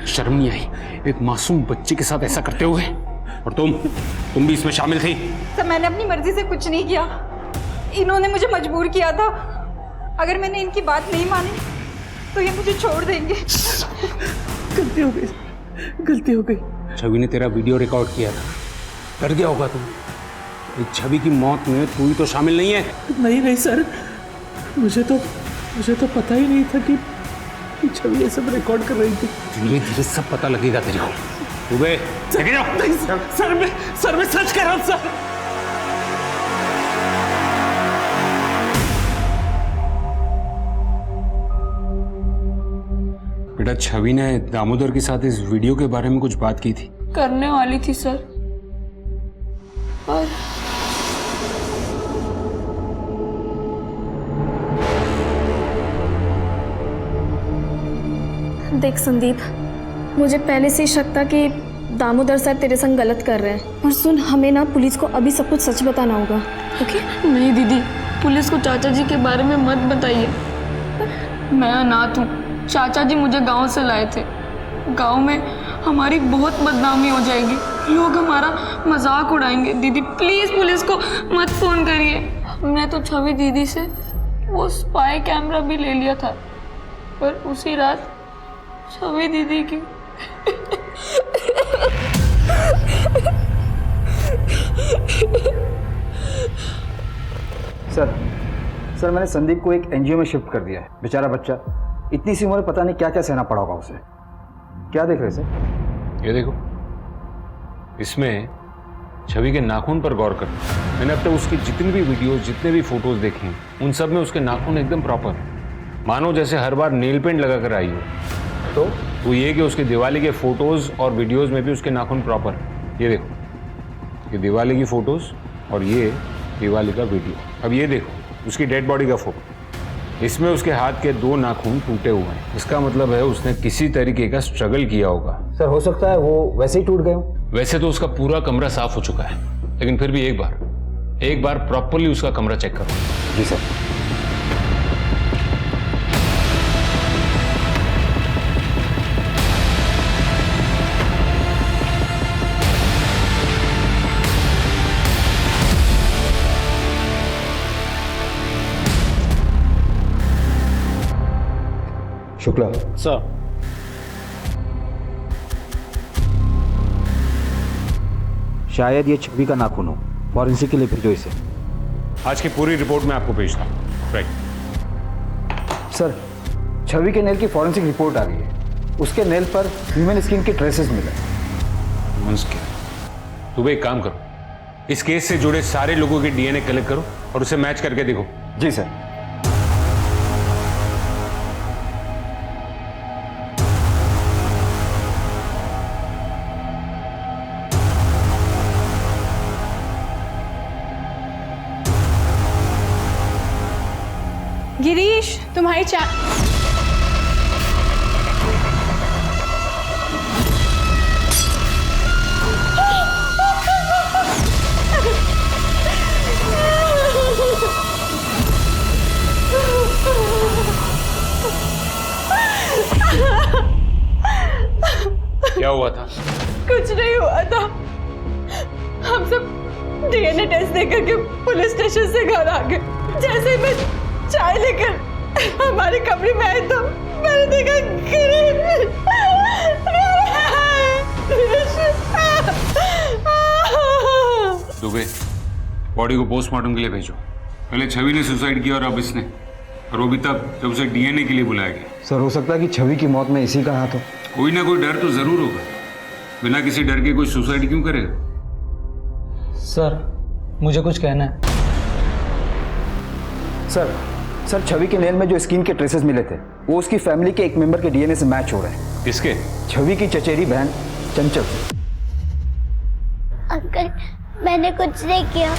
शर्म नहीं आई एक मासूम बच्चे के साथ ऐसा करते हुए? और तुम भी इसमें शामिल थी? सर, मैंने अपनी मर्जी से कुछ नहीं किया, इन्होंने मुझे मजबूर किया था। अगर मैंने इनकी बात नहीं मानी तो ये मुझे छोड़ देंगे। गलती हो गई, गलती हो गई। छवि ने तेरा वीडियो रिकॉर्ड किया था, डर गया होगा तुम। इस छवि की मौत में तू ही तो शामिल नहीं है। नहीं सर, मुझे तो पता ही नहीं था कि छवि ये सब रिकॉर्ड कर रही थी। धीरे धीरे सब पता लगेगा तेरे को। सुबह नहीं सर, मैं सच कह रहा हूं सर। बेटा, छवि ने दामोदर के साथ इस वीडियो के बारे में कुछ बात की थी? करने वाली थी सर, और देख संदीप, मुझे पहले से ही शक था कि दामोदर साहब तेरे संग गलत कर रहे हैं। और सुन, हमें ना पुलिस को अभी सब कुछ सच बताना होगा, ओके? नहीं दीदी, पुलिस को चाचा जी के बारे में मत बताइए। मैं अनाथ हूँ, चाचा जी मुझे गांव से लाए थे। गांव में हमारी बहुत बदनामी हो जाएगी, लोग हमारा मजाक उड़ाएंगे। दीदी प्लीज पुलिस को मत फोन करिए। मैं तो छवि दीदी से वो स्पाई कैमरा भी ले लिया था, पर उसी रात छवि दीदी की सर मैंने संदीप को एक एनजीओ में शिफ्ट कर दिया है। बेचारा बच्चा, इतनी सी उम्र में पता नहीं क्या क्या सहना पड़ा होगा उसे। क्या देख रहे सर? ये देखो, इसमें छवि के नाखून पर गौर करना। मैंने अब तक उसकी जितनी भी वीडियोस, जितने भी फोटोज देखे हैं, उन सब में उसके नाखून एकदम प्रॉपर, मानो जैसे हर बार नेल पेंट लगा कर आई हो। तो ये कि उसके दिवाली के फोटोज और वीडियोस में भी उसके नाखून प्रॉपर। ये देखो, ये दिवाली की फोटोज और ये दिवाली का वीडियो। अब ये देखो उसकी डेड बॉडी का फोटो, इसमें उसके हाथ के 2 नाखून टूटे हुए हैं। इसका मतलब है उसने किसी तरीके का स्ट्रगल किया होगा। सर हो सकता है वो वैसे ही टूट गए हों। वैसे तो उसका पूरा कमरा साफ हो चुका है, लेकिन फिर भी एक बार प्रॉपरली उसका कमरा चेक करो। जी सर। शुक्ला सर, शायद ये छवि का नाखून हो। फॉरेंसिक के लिए भेजो इसे। आज की पूरी रिपोर्ट मैं आपको भेजता हूँ। राइट सर, छवि के नेल की फॉरेंसिक रिपोर्ट आ गई है। उसके नेल पर ह्यूमन स्किन के ट्रेसेस मिले। तुम एक काम करो, इस केस से जुड़े सारे लोगों के डीएनए कलेक्ट करो और उसे मैच करके देखो। जी सर। गिरीश, तुम्हारी क्या हुआ था? कुछ नहीं हुआ था। हम सब डीएनए टेस्ट देकर के पुलिस स्टेशन से घर आ गए। जैसे ही मैं चाय लेकर हमारे कमरे में आई तो मैंने देखा दुबे, बॉडी को पोस्टमार्टम के लिए भेजो। पहले छवि ने सुसाइड किया और अब इसने, और वो भी तब जब उसे डीएनए के लिए बुलाया गया। सर, हो सकता है कि छवि की मौत में इसी का हाथ हो। कोई ना कोई डर तो जरूर होगा। बिना किसी डर के कोई सुसाइड क्यों करेगा? सर, मुझे कुछ कहना है। सर, छवि के नेल में जो स्किन के ट्रेसेस मिले थे वो उसकी फैमिली के एक मेंबर के डीएनए से मैच हो रहे हैं। किसके? छवि की चचेरी बहन चंचल। अंकल, मैंने कुछ नहीं किया।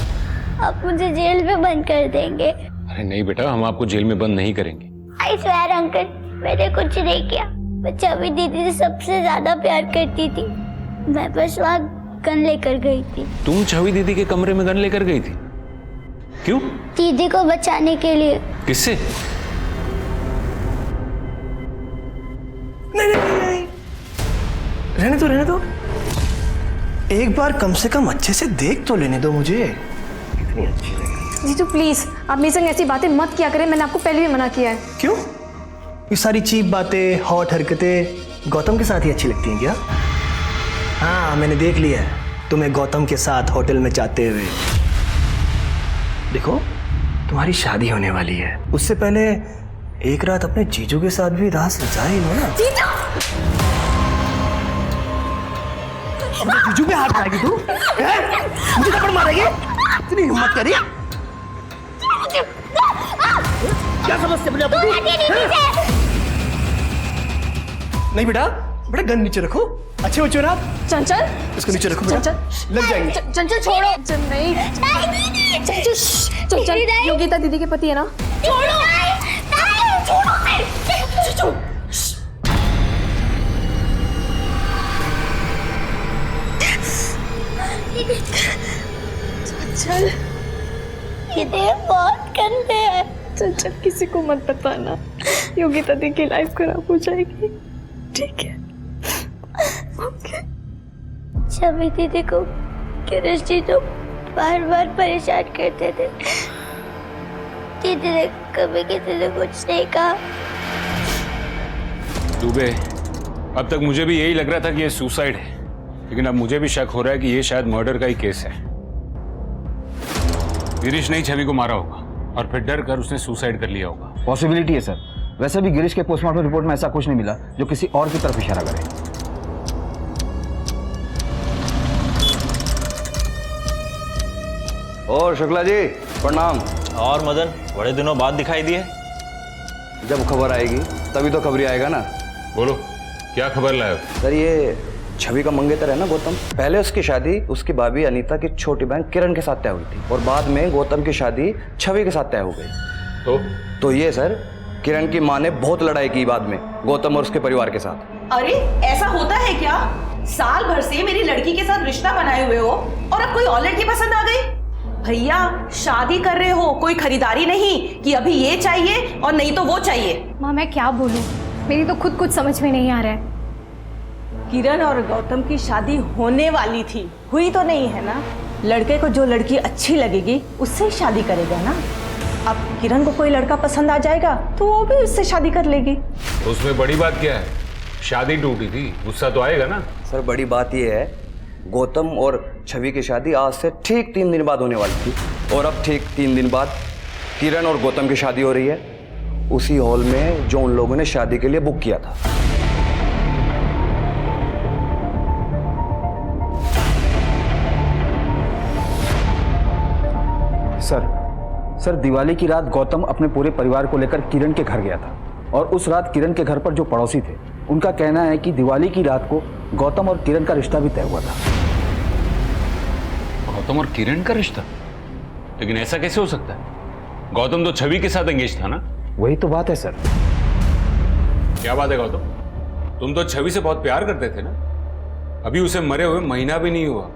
आप मुझे जेल में बंद कर देंगे। अरे नहीं बेटा, हम आपको जेल में बंद नहीं करेंगे। आई स्वेयर अंकल, मैंने कुछ नहीं किया। मैं छवि दीदी से सबसे ज्यादा प्यार करती थी। मैं बस वहाँ गन लेकर गई थी। तुम छवि दीदी के कमरे में गन लेकर गई थी? क्यों? दीदी को बचाने के लिए। किससे? नहीं, रहने दो। एक बार कम से कम अच्छे से देख तो लेने दो मुझे। कितनी अच्छी लगी। जीजू प्लीज, आप मेरे संग ऐसी बातें मत किया करें। मैंने आपको पहले भी मना किया है। क्यों? ये सारी चीप बातें, हॉट हरकतें गौतम के साथ ही अच्छी लगती हैं क्या? हाँ, मैंने देख लिया है तुम्हें गौतम के साथ होटल में जाते हुए। देखो, तुम्हारी शादी होने वाली है। उससे पहले एक रात अपने जीजू के साथ भी रात रचाई लो ना। जीजू पे हाथ मारेगी तू? मुझे थप्पड़ मारेगी? इतनी हिम्मत करी? क्या समझते मुझे अपनी? नहीं बेटा, गन नीचे रखो। अच्छे बच्चे ना आप। चंचल, इसको नीचे रखो बेटा। लग जाएंगे। चंचल छोड़ो। नहीं, चंचल योगिता दीदी के पति है ना? छोड़ो। चंचल, ये बहुत गंदे हैं। चंचल, किसी को मत बताना। योगिता दी की लाइफ खराब हो जाएगी। ठीक है? ओके। छवि दीदी को गिरीश जी तो बार बार परेशान करते थे। दीदी ने कभी किसी ने कुछ नहीं कहा। दुबे, अब तक मुझे भी यही लग रहा था कि ये सुसाइड है, लेकिन अब मुझे भी शक हो रहा है कि ये शायद मर्डर का ही केस है। गिरीश ने ही छवि को मारा होगा और फिर डर कर उसने सुसाइड कर लिया होगा। पॉसिबिलिटी है सर। वैसे भी गिरीश के पोस्टमार्टम रिपोर्ट में ऐसा कुछ नहीं मिला जो किसी और की तरफ इशारा करे। और शुक्ला जी प्रणाम। और मदन, बड़े दिनों बाद दिखाई दिए। जब खबर आएगी तभी तो खबरी आएगा ना। बोलो, क्या खबर लाए? सर, ये छवि का मंगेतर है ना गौतम, पहले उसकी शादी उसकी भाभी अनीता की छोटी बहन किरण के साथ तय हुई थी और बाद में गौतम की शादी छवि के साथ तय हो गई। तो ये सर, किरण की माँ ने बहुत लड़ाई की बाद में गौतम और उसके परिवार के साथ। अरे ऐसा होता है क्या? साल भर से मेरी लड़की के साथ रिश्ता बनाए हुए हो और अब कोई और लड़की पसंद आ गई? भैया, शादी कर रहे हो, कोई खरीदारी नहीं कि अभी ये चाहिए और नहीं तो वो चाहिए। माँ, मैं क्या बोलूं? मेरी तो खुद कुछ समझ में नहीं आ रहा है। किरण और गौतम की शादी होने वाली थी, हुई तो नहीं है ना। लड़के को जो लड़की अच्छी लगेगी उससे ही शादी करेगा ना। अब किरण को कोई लड़का पसंद आ जाएगा तो वो भी उससे शादी कर लेगी। तो उसमें बड़ी बात क्या है? शादी टूटी थी, गुस्सा तो आएगा ना। सर, बड़ी बात ये है गौतम और छवि की शादी आज से ठीक 3 दिन बाद होने वाली थी, और अब ठीक 3 दिन बाद किरण और गौतम की शादी हो रही है उसी हॉल में जो उन लोगों ने शादी के लिए बुक किया था। सर दिवाली की रात गौतम अपने पूरे परिवार को लेकर किरण के घर गया था, और उस रात किरण के घर पर जो पड़ोसी थे उनका कहना है कि दिवाली की रात को गौतम और किरण का रिश्ता भी तय हुआ था। गौतम और किरण का रिश्ता? लेकिन ऐसा कैसे हो सकता है? गौतम तो छवि के साथ एंगेज था ना? वही तो बात है सर। क्या बात है गौतम, तुम तो छवि से बहुत प्यार करते थे ना? अभी उसे मरे हुए महीना भी नहीं हुआ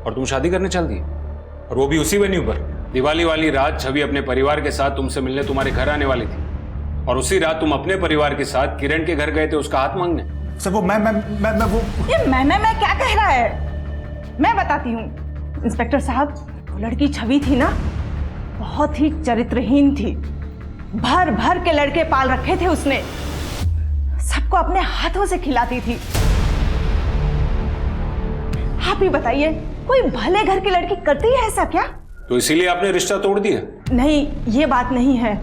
और तुम शादी करने चल दिए, और वो भी उसी वेन्यू पर। दिवाली वाली रात छवि अपने परिवार के साथ तुमसे मिलने तुम्हारे घर आने वाली थी, और उसी रात तुम अपने परिवार के साथ किरण के घर गए थे उसका हाथ मांगने। सर वो मैं वो ये मैं क्या कह रहा है? मैं बताती हूँ इंस्पेक्टर साहब, वो लड़की छवि थी ना, बहुत ही चरित्रहीन थी। भर भर के लड़के पाल रखे थे उसने, सबको अपने हाथों से खिलाती थी। आप ही बताइए, कोई भले घर की लड़की करती है ऐसा क्या? तो इसीलिए आपने रिश्ता तोड़ दिया? नहीं, ये बात नहीं है।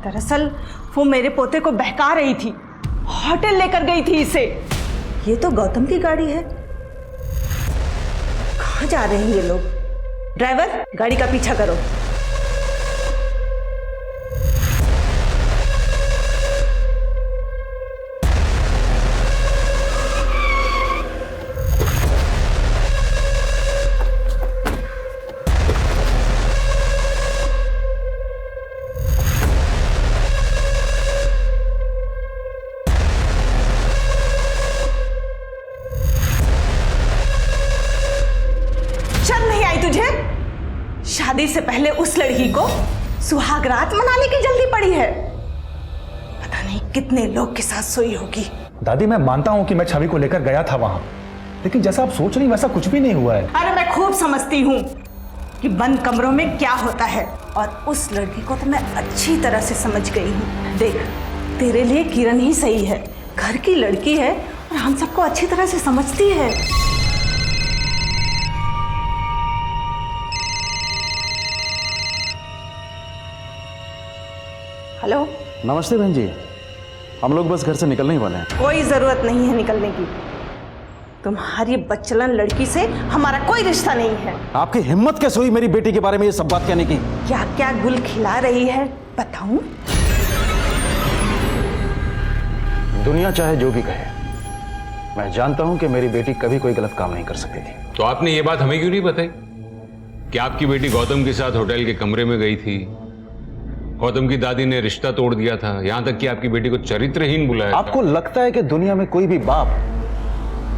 दरअसल वो मेरे पोते को बहका रही थी, होटल लेकर गई थी इसे। ये तो गौतम की गाड़ी है। कहाँ जा रहे हैं ये लोग? ड्राइवर, गाड़ी का पीछा करो। शादी से पहले उस लड़की को सुहागरात मनाने की जल्दी पड़ी है। पता नहीं कितने लोग के साथ सोई होगी। दादी मैं मानता हूं कि मैं छवि को लेकर गया था वहां, लेकिन जैसा आप सोच रही वैसा कुछ भी नहीं हुआ है। अरे मैं खूब समझती हूँ कि बंद कमरों में क्या होता है, और उस लड़की को तो मैं अच्छी तरह से समझ गई हूँ। देख, तेरे लिए किरण ही सही है, घर की लड़की है और हम सबको अच्छी तरह से समझती है। हेलो। नमस्ते बहन जी, हम लोग बस घर से निकलने ही वाले हैं। कोई जरूरत नहीं है निकलने की। तुम्हारी बच्चलन लड़की से हमारा कोई रिश्ता नहीं है। आपकी हिम्मत कैसे हुई मेरी बेटी के बारे में ये सब बात कहने की? क्या क्या गुल खिला रही है बताऊं? दुनिया चाहे जो भी कहे, मैं जानता हूं कि मेरी बेटी कभी कोई गलत काम नहीं कर सकती थी। तो आपने ये बात हमें क्यों नहीं बताई कि आपकी बेटी गौतम के साथ होटल के कमरे में गई थी, गौतम की दादी ने रिश्ता तोड़ दिया था, यहां तक कि आपकी बेटी को चरित्रहीन बुलाया? आपको लगता है कि दुनिया में कोई भी बाप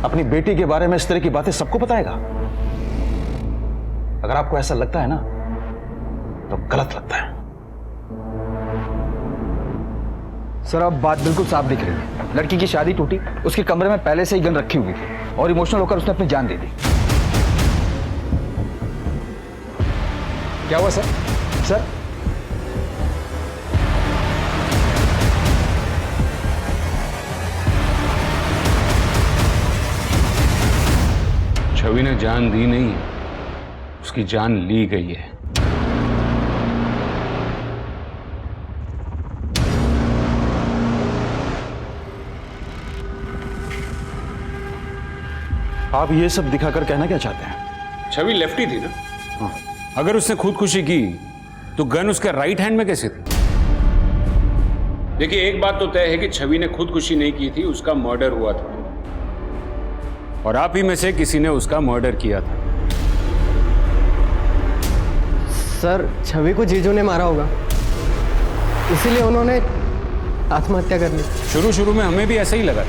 अपनी बेटी के बारे में इस तरह की बातें सबको बताएगा? अगर आपको ऐसा लगता है ना, तो गलत लगता है। सर अब बात बिल्कुल साफ दिख रही है। लड़की की शादी टूटी, उसके कमरे में पहले से ही गन रखी हुई थी और इमोशनल होकर उसने अपनी जान दे दी। क्या हुआ सर? सर छवि ने जान दी नहीं है, उसकी जान ली गई है। आप ये सब दिखाकर कहना क्या चाहते हैं? छवि लेफ्टी थी ना? हाँ। अगर उसने खुदकुशी की तो गन उसके राइट हैंड में कैसे थी? देखिए, एक बात तो तय है कि छवि ने खुदकुशी नहीं की थी, उसका मर्डर हुआ था, और आप ही में से किसी ने उसका मर्डर किया था। सर छवि को जीजू ने मारा होगा, इसीलिए उन्होंने आत्महत्या कर ली। शुरू में हमें भी ऐसा ही लगा,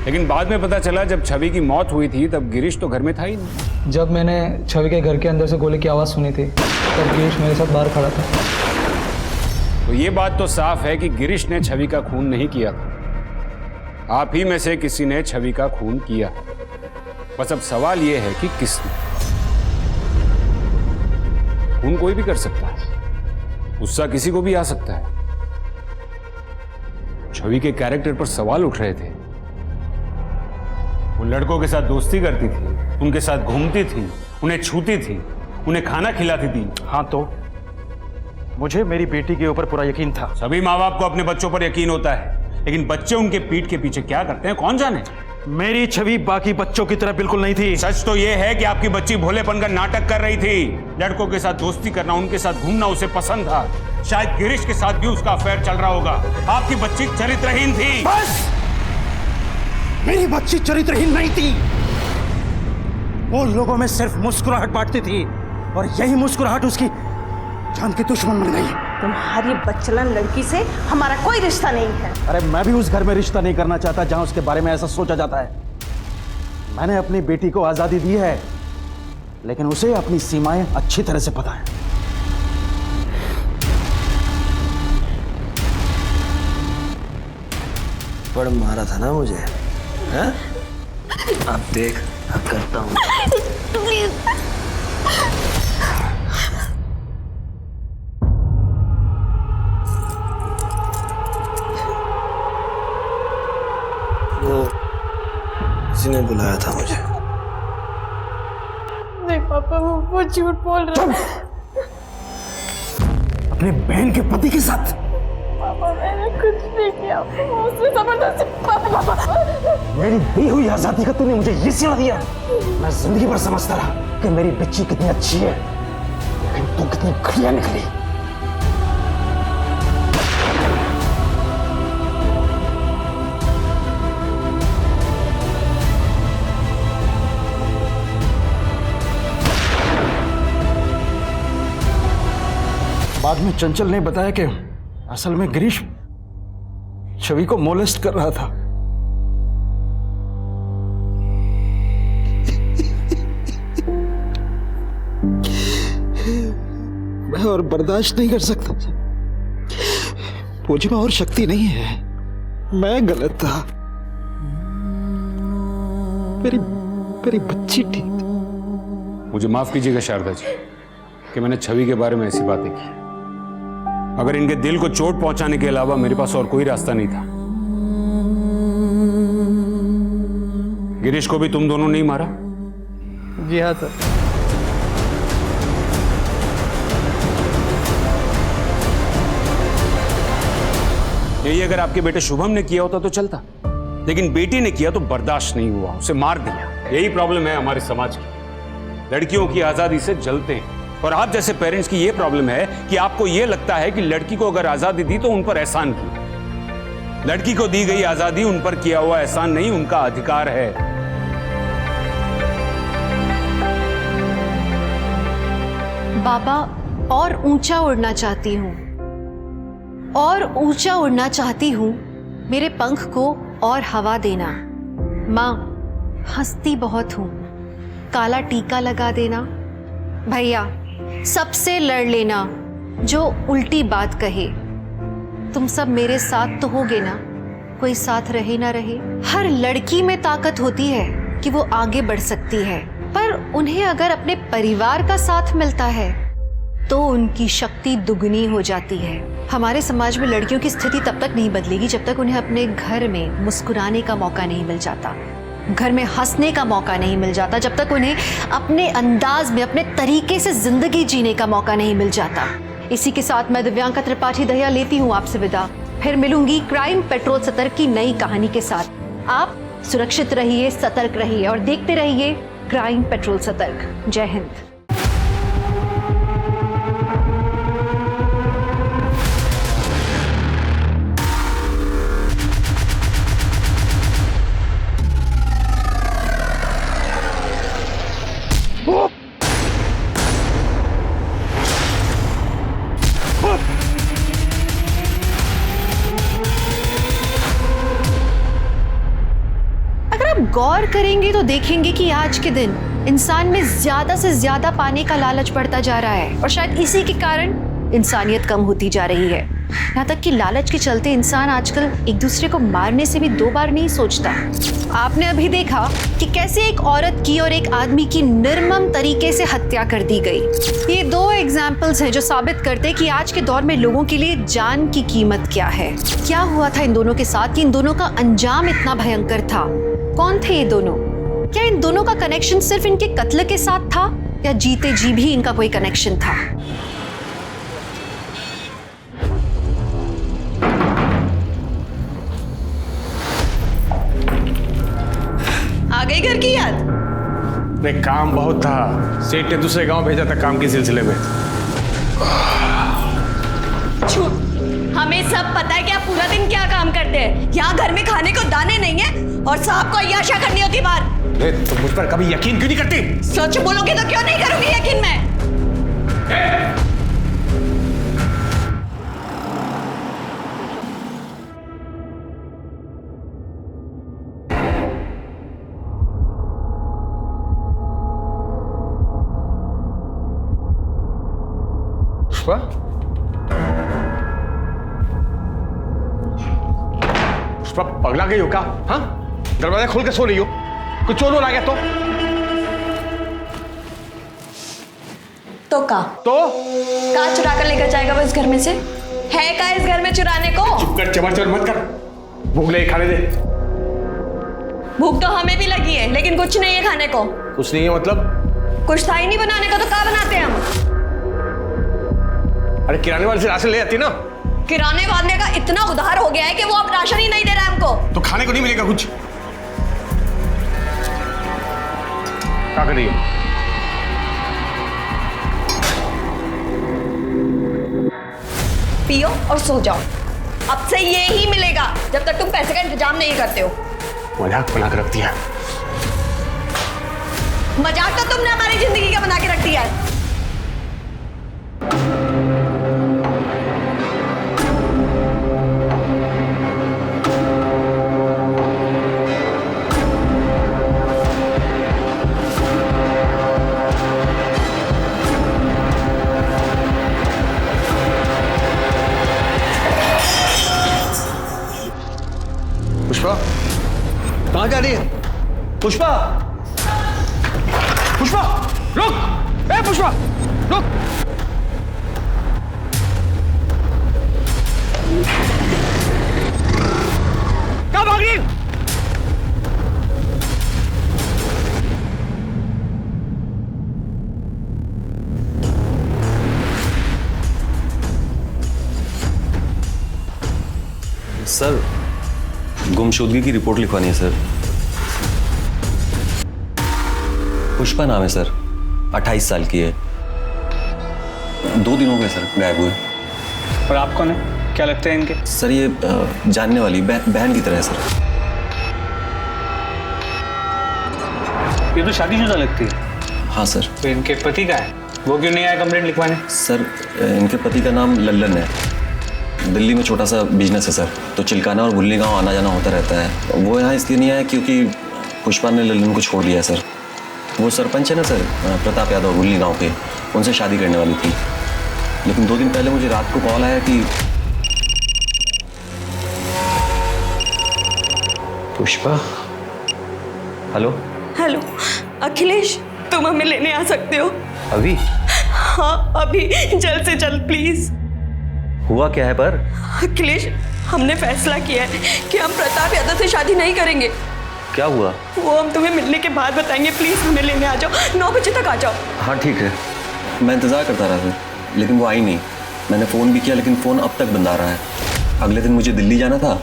लेकिन बाद में पता चला जब छवि की मौत हुई थी तब गिरीश तो घर में था ही नहीं। जब मैंने छवि के घर के अंदर से गोली की आवाज़ सुनी थी तब गिरीश मेरे साथ बाहर खड़ा था। तो ये बात तो साफ है कि गिरीश ने छवि का खून नहीं किया था, आप ही में से किसी ने छवि का खून किया। बस अब सवाल यह है कि किसने। खून कोई भी कर सकता है, गुस्सा किसी को भी आ सकता है। छवि के कैरेक्टर पर सवाल उठ रहे थे। वो लड़कों के साथ दोस्ती करती थी, उनके साथ घूमती थी, उन्हें छूती थी, उन्हें खाना खिलाती थी। हाँ तो मुझे मेरी बेटी के ऊपर पूरा यकीन था। सभी माँ बाप को अपने बच्चों पर यकीन होता है, लेकिन बच्चे उनके पीठ के पीछे क्या करते हैं कौन जाने। मेरी छवि बाकी बच्चों की तरह बिल्कुल नहीं थी। सच तो यह है कि आपकी बच्ची भोलेपन का नाटक कर रही थी। लड़कों के साथ दोस्ती करना, उनके साथ घूमना उसे पसंद था। शायद गिरीश के साथ भी उसका अफेयर चल रहा होगा। आपकी बच्ची चरित्रहीन थी। बस! मेरी बच्ची चरित्रहीन नहीं थी। वो लोगों में सिर्फ मुस्कुराहट बांटती थी और यही मुस्कुराहट उसकी जान की दुश्मन बन गई। तुम्हारी बच्चलन लड़की से हमारा कोई रिश्ता नहीं है। अरे मैं भी उस घर में रिश्ता नहीं करना चाहता जहां उसके बारे में ऐसा सोचा जाता है। मैंने अपनी बेटी को आजादी दी है, लेकिन उसे अपनी सीमाएं अच्छी तरह से पता है। बड़ मारा था ना मुझे, हैं? अब देख, अब करता हूँ। वो किसी ने बुलाया था मुझे। नहीं पापा, वो झूठ बोल रहा है। अपने बहन के पति के साथ? पापा मैंने कुछ नहीं किया, उसने जबरदस्ती। पापा मेरी दी हुई आजादी का तूने मुझे ये सिला दिया। मैं जिंदगी भर समझता रहा कि मेरी बच्ची कितनी अच्छी है, लेकिन तू कितनी घटिया निकली। बाद में चंचल ने बताया कि असल में गिरीश छवि को मोलेस्ट कर रहा था। मैं और बर्दाश्त नहीं कर सकता। मुझ में और शक्ति नहीं है। मैं गलत था। मेरी बच्ची ठीक थी। मुझे माफ कीजिएगा शारदा जी कि मैंने छवि के बारे में ऐसी बातें की। अगर इनके दिल को चोट पहुंचाने के अलावा मेरे पास और कोई रास्ता नहीं था। गिरीश को भी तुम दोनों नहीं मारा? जी हाँ सर। यही अगर आपके बेटे शुभम ने किया होता तो चलता, लेकिन बेटी ने किया तो बर्दाश्त नहीं हुआ, उसे मार दिया। यही प्रॉब्लम है हमारे समाज की। लड़कियों की आजादी से जलते हैं, और आप जैसे पेरेंट्स की यह प्रॉब्लम है कि आपको यह लगता है कि लड़की को अगर आजादी दी तो उन पर एहसान किया। लड़की को दी गई आजादी उन पर किया हुआ एहसान नहीं, उनका अधिकार है। बाबा, और ऊंचा उड़ना चाहती हूँ, और ऊंचा उड़ना चाहती हूँ। मेरे पंख को और हवा देना। माँ, हंसती बहुत हूँ, काला टीका लगा देना। भैया, सबसे लड़ लेना जो उल्टी बात कहे। तुम सब मेरे साथ तो होगे ना, कोई साथ रहे ना रहे। हर लड़की में ताकत होती है कि वो आगे बढ़ सकती है, पर उन्हें अगर अपने परिवार का साथ मिलता है तो उनकी शक्ति दुगनी हो जाती है। हमारे समाज में लड़कियों की स्थिति तब तक नहीं बदलेगी जब तक उन्हें अपने घर में मुस्कुराने का मौका नहीं मिल जाता, घर में हंसने का मौका नहीं मिल जाता, जब तक उन्हें अपने अंदाज में, अपने तरीके से जिंदगी जीने का मौका नहीं मिल जाता। इसी के साथ मैं दिव्यांका त्रिपाठी दहिया लेती हूँ आपसे विदा। फिर मिलूंगी क्राइम पेट्रोल सतर्क की नई कहानी के साथ। आप सुरक्षित रहिए, सतर्क रहिए और देखते रहिए क्राइम पेट्रोल सतर्क। जय हिंद। गौर करेंगे तो देखेंगे कि आज के दिन इंसान में ज्यादा से ज्यादा पाने का लालच बढ़ता जा रहा है, और शायद इसी के कारण इंसानियत कम होती जा रही है। यहाँ तक कि लालच के चलते इंसान आजकल एक दूसरे को मारने से भी 2 बार नहीं सोचता। आपने अभी देखा कि कैसे एक औरत की और एक आदमी की निर्मम तरीके से हत्या कर दी गई। ये 2 एग्जाम्पल्स हैं जो साबित करते हैं कि आज के दौर में लोगों के लिए जान की कीमत क्या है। क्या हुआ था इन दोनों के साथ कि इन दोनों का अंजाम इतना भयंकर था? कौन थे ये दोनों? क्या इन दोनों का कनेक्शन सिर्फ इनके कत्ल के साथ था या जीते जी भी इनका कोई कनेक्शन था? आ गई घर की याद? नहीं, काम बहुत था। सेठ ने दूसरे गांव भेजा था काम के सिलसिले में। छूट, हमें सब पता है कि आप पूरा दिन क्या काम करते हैं। यहाँ घर में खाने को दाने नहीं है और साहब को अय्याशा करनी होती बाहर। तुम मुझ पर कभी यकीन क्यों नहीं करती? सच बोलोगे तो क्यों नहीं करूंगी यकीन मैं? पुष्पा, पुष्पा पगला गई हो क्या? हाँ, दरवाजा खोल के सो रही हो? कुछ चोर आ गया तो का चुरा कर लेकर जाएगा वो इस घर में से? है का इस घर में चुराने को? चुप कर, चबर चबर मत कर। भूख लगी, खाने दे। भूख तो हमें भी लगी है, लेकिन कुछ नहीं है खाने को। कुछ नहीं है मतलब? कुछ था ही नहीं बनाने को, तो क्या बनाते हैं हम? अरे किराने वाले से राशन ले आती ना। किराने वाले का इतना उधार हो गया है कि वो अब राशन ही नहीं दे रहा है हमको। तो खाने को नहीं मिलेगा कुछ? क्या कर रही है? पियो और सो जाओ। अब से ये ही मिलेगा जब तक तुम पैसे का इंतजाम नहीं करते हो। मजाक बना के रख दिया। मजाक तो तुमने हमारी जिंदगी का बना के रख दिया है। पुष्पा, कहाँ जा रही है? पुष्पा, पुष्पा, रुक! ए पुष्पा, रुक! कहाँ भाग रही? सर, गुमशुदगी की रिपोर्ट लिखवानी है सर। पुष्पा नाम है सर, 28 साल की है। 2 दिन हो गए सर गायब हुए। और आप कौन है? क्या लगता है इनके? सर ये जानने वाली बहन की तरह है सर। ये तो शादीशुदा लगती है। हाँ सर। तो इनके पति का है, वो क्यों नहीं आया कंप्लेंट लिखवाने? सर इनके पति का नाम लल्लन है। दिल्ली में छोटा सा बिजनेस है सर, तो चिलकाना और गुल्ली गांव आना जाना होता रहता है। वो यहाँ इसलिए नहीं आया क्योंकि पुष्पा ने लल्लन को छोड़ दिया है सर। वो सरपंच है ना सर, प्रताप यादव, गुल्ली गांव के, उनसे शादी करने वाली थी। लेकिन 2 दिन पहले मुझे रात को कॉल आया कि पुष्पा। हेलो हेलो अखिलेश, तुम हमें लेने आ सकते हो? अभी? हाँ अभी, जल्द से जल्द प्लीज। हुआ क्या है पर? अखिलेश, हमने फैसला किया है कि हम प्रताप यादव से शादी नहीं करेंगे। क्या हुआ? वो हम तुम्हें मिलने के बाद बताएंगे। प्लीज हमें लेने आ जाओ, 9 बजे तक आ जाओ। हाँ ठीक है, मैं इंतज़ार करता रहा था, लेकिन वो आई नहीं। मैंने फ़ोन भी किया लेकिन फ़ोन अब तक बंद आ रहा है। अगले दिन मुझे दिल्ली जाना था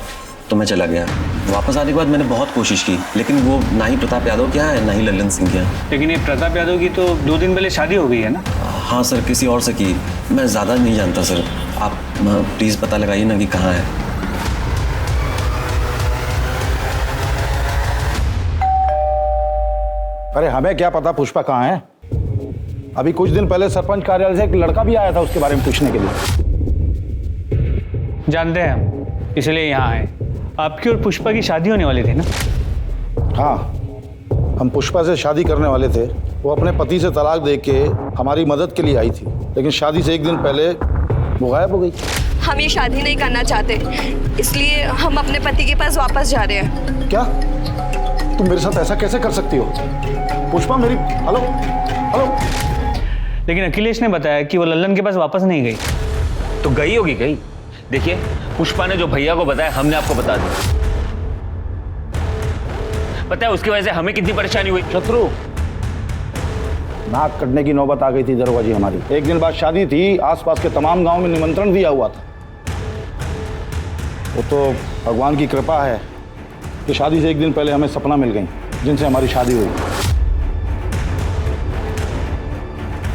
तो मैं चला गया। वापस आने के बाद मैंने बहुत कोशिश की, लेकिन वो ना ही प्रताप यादव क्या है ना ही लल्लन सिंह क्या। लेकिन ये प्रताप यादव की तो 2 दिन पहले शादी हो गई है ना? हाँ सर, किसी और से की। मैं ज़्यादा नहीं जानता सर, आप प्लीज़ पता लगाइए ना कि कहाँ है। अरे हमें क्या पता पुष्पा कहाँ है? अभी कुछ दिन पहले सरपंच कार्यालय से एक लड़का भी आया था उसके बारे में पूछने के लिए। जानते हैं हम, इसलिए यहाँ आए। आपकी और पुष्पा की शादी होने वाली थी ना? हाँ, हम पुष्पा से शादी करने वाले थे। वो अपने पति से तलाक दे के हमारी मदद के लिए आई थी, लेकिन शादी से 1 दिन पहले वो गायब हो गई। हम ये शादी नहीं करना चाहते, इसलिए हम अपने पति के पास वापस जा रहे हैं। क्या? तुम मेरे साथ ऐसा कैसे कर सकती हो? पुष्पा मेरी... हेलो हेलो। लेकिन अखिलेश ने बताया कि वो लल्लन के पास वापस नहीं गई। तो गई होगी गई। देखिए, पुष्पा ने जो भैया को बताया हमने आपको बता दिया। पता है उसकी वजह से हमें कितनी परेशानी हुई। शत्रु, नाक कटने की नौबत आ गई थी दरोगा जी हमारी। एक दिन बाद शादी थी, आसपास के तमाम गांव में निमंत्रण दिया हुआ था। वो तो भगवान की कृपा है कि शादी से एक दिन पहले हमें सपना मिल गई जिनसे हमारी शादी हुई,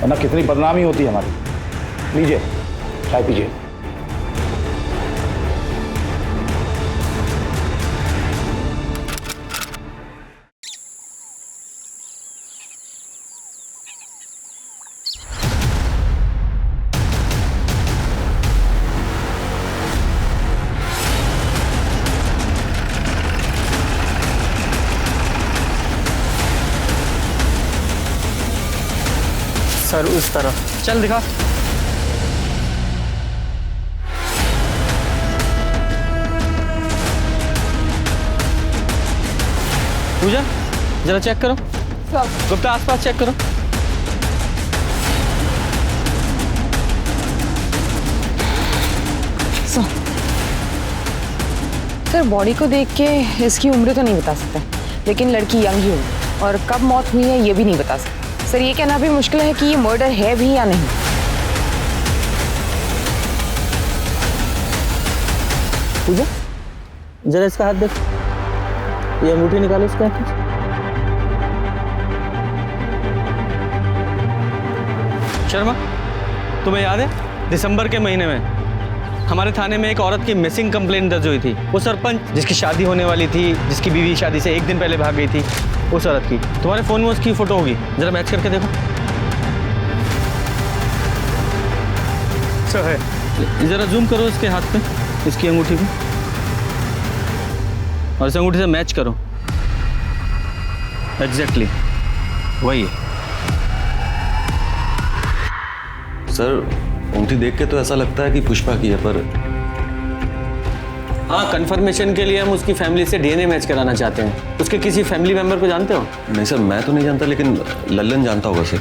वरना कितनी बदनामी होती है हमारी। लीजिए चाय पीजिए। सर उस तरफ। चल दिखा। पूजा जरा चेक करो। गुप्ता आसपास चेक करो। सर बॉडी को देख के इसकी उम्र तो नहीं बता सकते, लेकिन लड़की यंग ही होगी और कब मौत हुई है ये भी नहीं बता सकते। सर ये कहना भी मुश्किल है कि ये मर्डर है भी या नहीं। पूजा जरा इसका हाथ देख, ये अंगूठी निकालो इसका हाथ। शर्मा, तुम्हें याद है दिसंबर के महीने में हमारे थाने में एक औरत की मिसिंग कंप्लेंट दर्ज हुई थी। वो सरपंच जिसकी शादी होने वाली थी, जिसकी बीवी शादी से एक दिन पहले भाग गई थी, उस औरत की। तुम्हारे फोन में उसकी फोटो होगी, जरा मैच करके देखो। सर है, जरा जूम करो इसके हाथ पे, इसकी अंगूठी पे, और इस अंगूठी से मैच करो। एग्जैक्टली वही है। सर अंगूठी देख के तो ऐसा लगता है कि पुष्पा की है, पर हाँ, कंफर्मेशन के लिए हम उसकी फैमिली से डीएनए मैच कराना चाहते हैं। उसके किसी फैमिली मेंबर को जानते हो? नहीं सर, मैं तो नहीं जानता, लेकिन लल्लन जानता होगा सर।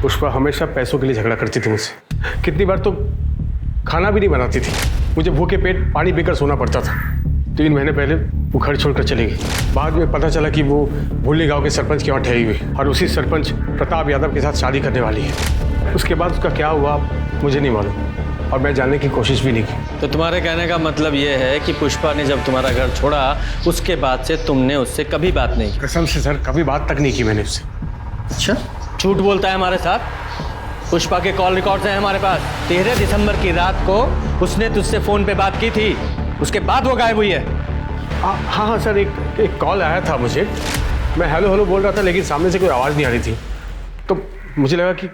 पुष्पा हमेशा पैसों के लिए झगड़ा करती थी मुझसे। कितनी बार तो खाना भी नहीं बनाती थी, मुझे भूखे पेट पानी पीकर सोना पड़ता था। 3 महीने पहले वो घर छोड़कर चली गई। बाद में पता चला कि वो भुल्ली गांव के सरपंच के वहाँ ठहरी हुई और उसी सरपंच प्रताप यादव के साथ शादी करने वाली है। उसके बाद उसका क्या हुआ मुझे नहीं मालूम, और मैं जानने की कोशिश भी नहीं की। तो तुम्हारे कहने का मतलब ये है कि पुष्पा ने जब तुम्हारा घर छोड़ा उसके बाद से तुमने उससे कभी बात नहीं की? कसम से सर, कभी बात तक नहीं की मैंने उससे। अच्छा, झूठ बोलता है हमारे साथ? पुष्पा के कॉल रिकॉर्ड्स हैं हमारे पास। 13 दिसंबर की रात को उसने तुझसे फोन पे बात की थी, उसके बाद वो गायब हुई है। हाँ सर, एक कॉल आया था मुझे। मैं हेलो हेलो बोल रहा था, लेकिन सामने से कोई आवाज़ नहीं आ रही थी, तो मुझे लगा कि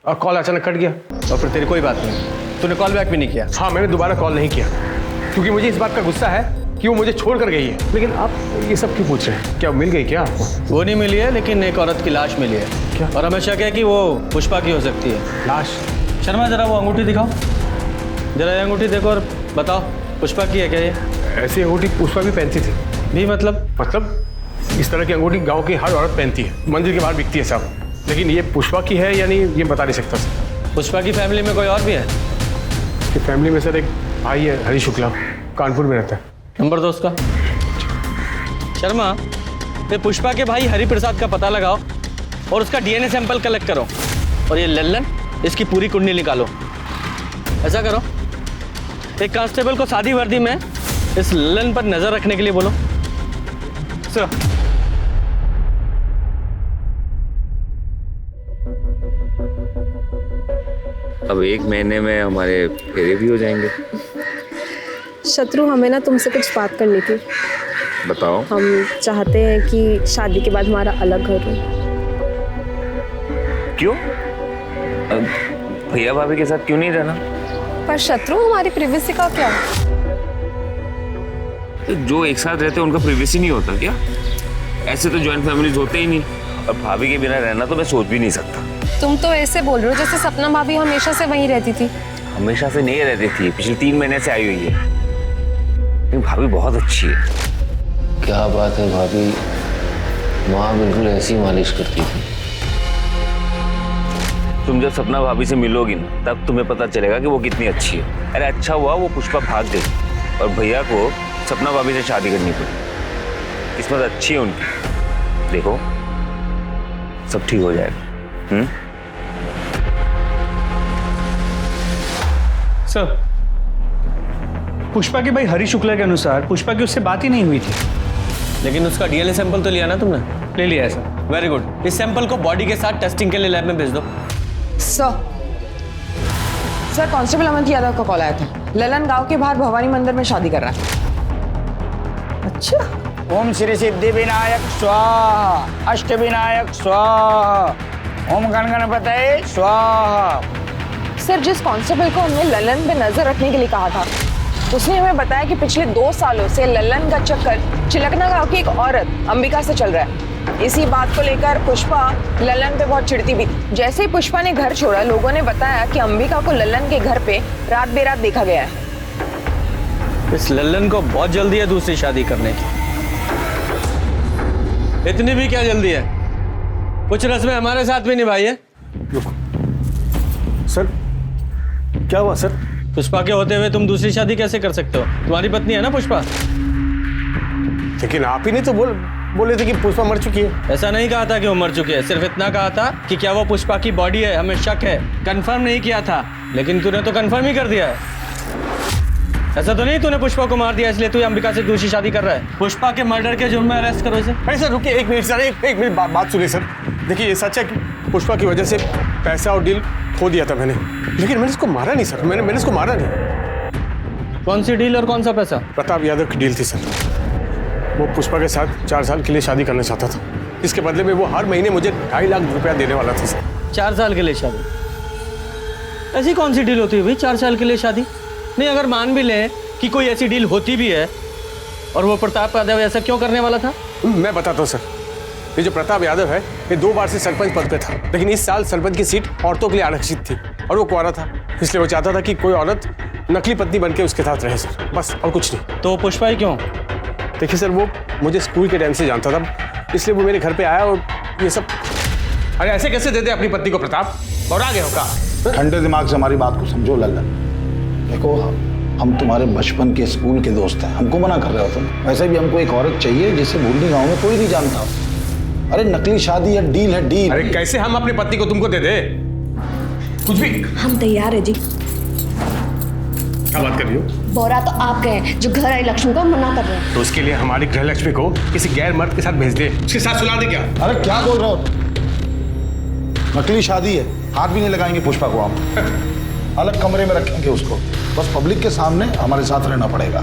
कॉल अचानक कट गया। और फिर तेरी कोई बात नहीं, तूने कॉल बैक भी नहीं किया? हाँ, मैंने दोबारा कॉल नहीं किया क्योंकि मुझे इस बात का गुस्सा है कि वो मुझे छोड़ कर गई है। लेकिन आप ये सब क्यों पूछ रहे हैं? क्या मिल गई क्या आपको? वो नहीं मिली है, लेकिन एक औरत की लाश मिली है। क्या? और हमें शक है कि वो पुष्पा की हो सकती है। लाश? शर्मा जरा वो अंगूठी दिखाओ, जरा ये अंगूठी देखो और बताओ पुष्पा की है क्या ये? ऐसी अंगूठी पुष्पा भी पहनती थी। भी मतलब इस तरह की अंगूठी गांव की हर औरत पहनती है, मंदिर के बाहर बिकती है सब, लेकिन ये पुष्पा की है या नहीं ये बता नहीं सकता सर। पुष्पा की फैमिली में कोई और भी है? कि फैमिली में सर एक भाई है, हरी शुक्ला, कानपुर में रहता है। नंबर दो उसका। शर्मा, ये पुष्पा के भाई हरि प्रसाद का पता लगाओ और उसका डीएनए सैंपल कलेक्ट करो, और ये लल्लन, इसकी पूरी कुंडली निकालो। ऐसा करो, एक कांस्टेबल को सादी वर्दी में इस लल्लन पर नजर रखने के लिए बोलो। सर, अब 1 महीने में हमारे फेरे भी हो जाएंगे। शत्रु, हमें ना तुमसे कुछ बात करनी थी। बताओ। हम चाहते हैं कि शादी के बाद हमारा अलग घर हो। क्यों? भैया भाभी के साथ क्यों नहीं रहना? पर शत्रु, हमारी प्रिवेसी का क्या? जो एक साथ रहते हैं उनका प्रिवेसी नहीं होता क्या? ऐसे तो जॉइंट फैमिलीज होते ही नहीं, और भाभी के बिना रहना तो मैं सोच भी नहीं सकता। तुम तो ऐसे बोल रहे हो जैसे सपना भाभी हमेशा से वहीं रहती थी। हमेशा से नहीं रहती थी, पिछले 3 महीने से आई हुई है, लेकिन भाभी बहुत अच्छी है। क्या बात है भाभी, माँ बिल्कुल ऐसी मालिश करती थी। तुम जब सपना भाभी से मिलोगी ना, तब तुम्हें पता चलेगा कि वो कितनी अच्छी है। अरे अच्छा हुआ वो पुष्पा भाग गई और भैया को सपना भाभी से शादी करनी पड़ी। किस्मत अच्छी है उनकी। देखो सब ठीक हो जाएगा। सर, पुष्पा के भाई हरी शुक्ला के अनुसार पुष्पा की उससे बात ही नहीं हुई थी। लेकिन उसका डीएनए सैंपल तो लिया ना तुमने? ले लिया है सर। Very good. इस सैंपल को बॉडी के साथ टेस्टिंग के लिए लैब में भेज दो। सर कांस्टेबल अमित यादव का कॉल आया था। ललन गांव के बाहर भवानी मंदिर में शादी कर रहा है। अच्छा। ओम श्री सिद्धि विनायक स्वाहा, अष्ट विनायक स्वाहा, ओम गण गणपतये स्वाहा। सर जिस कांस्टेबल को हमने ललन पे नजर रखने के लिए कहा था, उसने हमें बताया कि पिछले 2 सालों से ललन का चक्कर चिलकना गांव की एक औरत अंबिका से चल रहा है। इसी बात को लेकर पुष्पा ललन पे बहुत चिढ़ती भी थी। जैसे ही पुष्पा ने घर छोड़ा, लोगों ने बताया कि अंबिका को ललन के घर पे रात बेरात देखा गया है। इस ललन को बहुत जल्दी है दूसरी शादी करने की। इतनी भी क्या जल्दी है? कुछ रस्में हमारे साथ भी निभाई है। सर क्या हुआ सर? पुष्पा के होते हुए तुम दूसरी शादी कैसे कर सकते हो? तुम्हारी पत्नी है ना पुष्पा। लेकिन आप ही ने तो बोले थे कि पुष्पा मर चुकी है। ऐसा नहीं कहा था कि वो मर चुकी है, सिर्फ इतना कहा था कि क्या वो पुष्पा की बॉडी है, हमें शक है। कंफर्म नहीं किया था, लेकिन तूने तो कंफर्म ही कर दिया है। ऐसा तो नहीं तूने पुष्पा को मार दिया इसलिए तू अंबिका से दूसरी शादी कर रहा है? पुष्पा के मर्डर के जुर्म में अरेस्ट करो इसे। अरे सर रुकिए, एक मिनट सर, एक मिनट बात सुनिए सर। देखिए ये सच है कि पुष्पा की वजह से पैसा और डील खो दिया था मैंने, लेकिन मैंने इसको मारा नहीं सर। मैंने इसको मारा नहीं। कौन सी डील और कौन सा पैसा? प्रताप यादव की डील थी सर। वो पुष्पा के साथ 4 साल के लिए शादी करना चाहता था। इसके बदले में वो हर महीने मुझे 2.5 लाख रुपया देने वाला था सर। 4 साल के लिए शादी? ऐसी कौन सी डील होती है भाई 4 साल के लिए शादी? नहीं, अगर मान भी लें कि कोई ऐसी डील होती भी है, और वो प्रताप यादव ऐसा क्यों करने वाला था? मैं बताता हूँ सर। ये जो प्रताप यादव है, ये 2 बार से सरपंच पद पे था, लेकिन इस साल सरपंच की सीट औरतों के लिए आरक्षित थी और वो कुंवारा था, इसलिए वो चाहता था कि कोई औरत नकली पत्नी बनके उसके साथ रहे सर, बस और कुछ नहीं। तो पुष्पा ही क्यों? देखिए सर, वो मुझे स्कूल के टाइम से जानता था, इसलिए वो मेरे घर पे आया और ये सब। अरे ऐसे कैसे दे दे अपनी पत्नी को प्रताप? और आगे होगा। ठंडे दिमाग से हमारी बात को समझो लल्लन। देखो हम तुम्हारे बचपन के स्कूल के दोस्त हैं, हमको मना कर रहे हो तुम। वैसे भी हमको एक औरत चाहिए जिसे भूलनी गाँव में कोई नहीं जानता। अरे नकली शादी है, डील है डील। अरे कैसे हम अपनी पत्नी को तुमको दे दे? कुछ भी। हम तैयार है जी। क्या बात कर रही हो? बोरा तो आप गए जो घर आई लक्ष्मी को मना कर रहे हैं। तो उसके लिए हमारी गृह लक्ष्मी को किसी गैर मर्द के साथ भेज दे, उसके साथ सुला दे क्या? अरे क्या बोल रहे हो? नकली शादी है, हाथ भी नहीं लगाएंगे पुष्पा को हम। अलग कमरे में रखेंगे उसको, बस पब्लिक के सामने हमारे साथ रहना पड़ेगा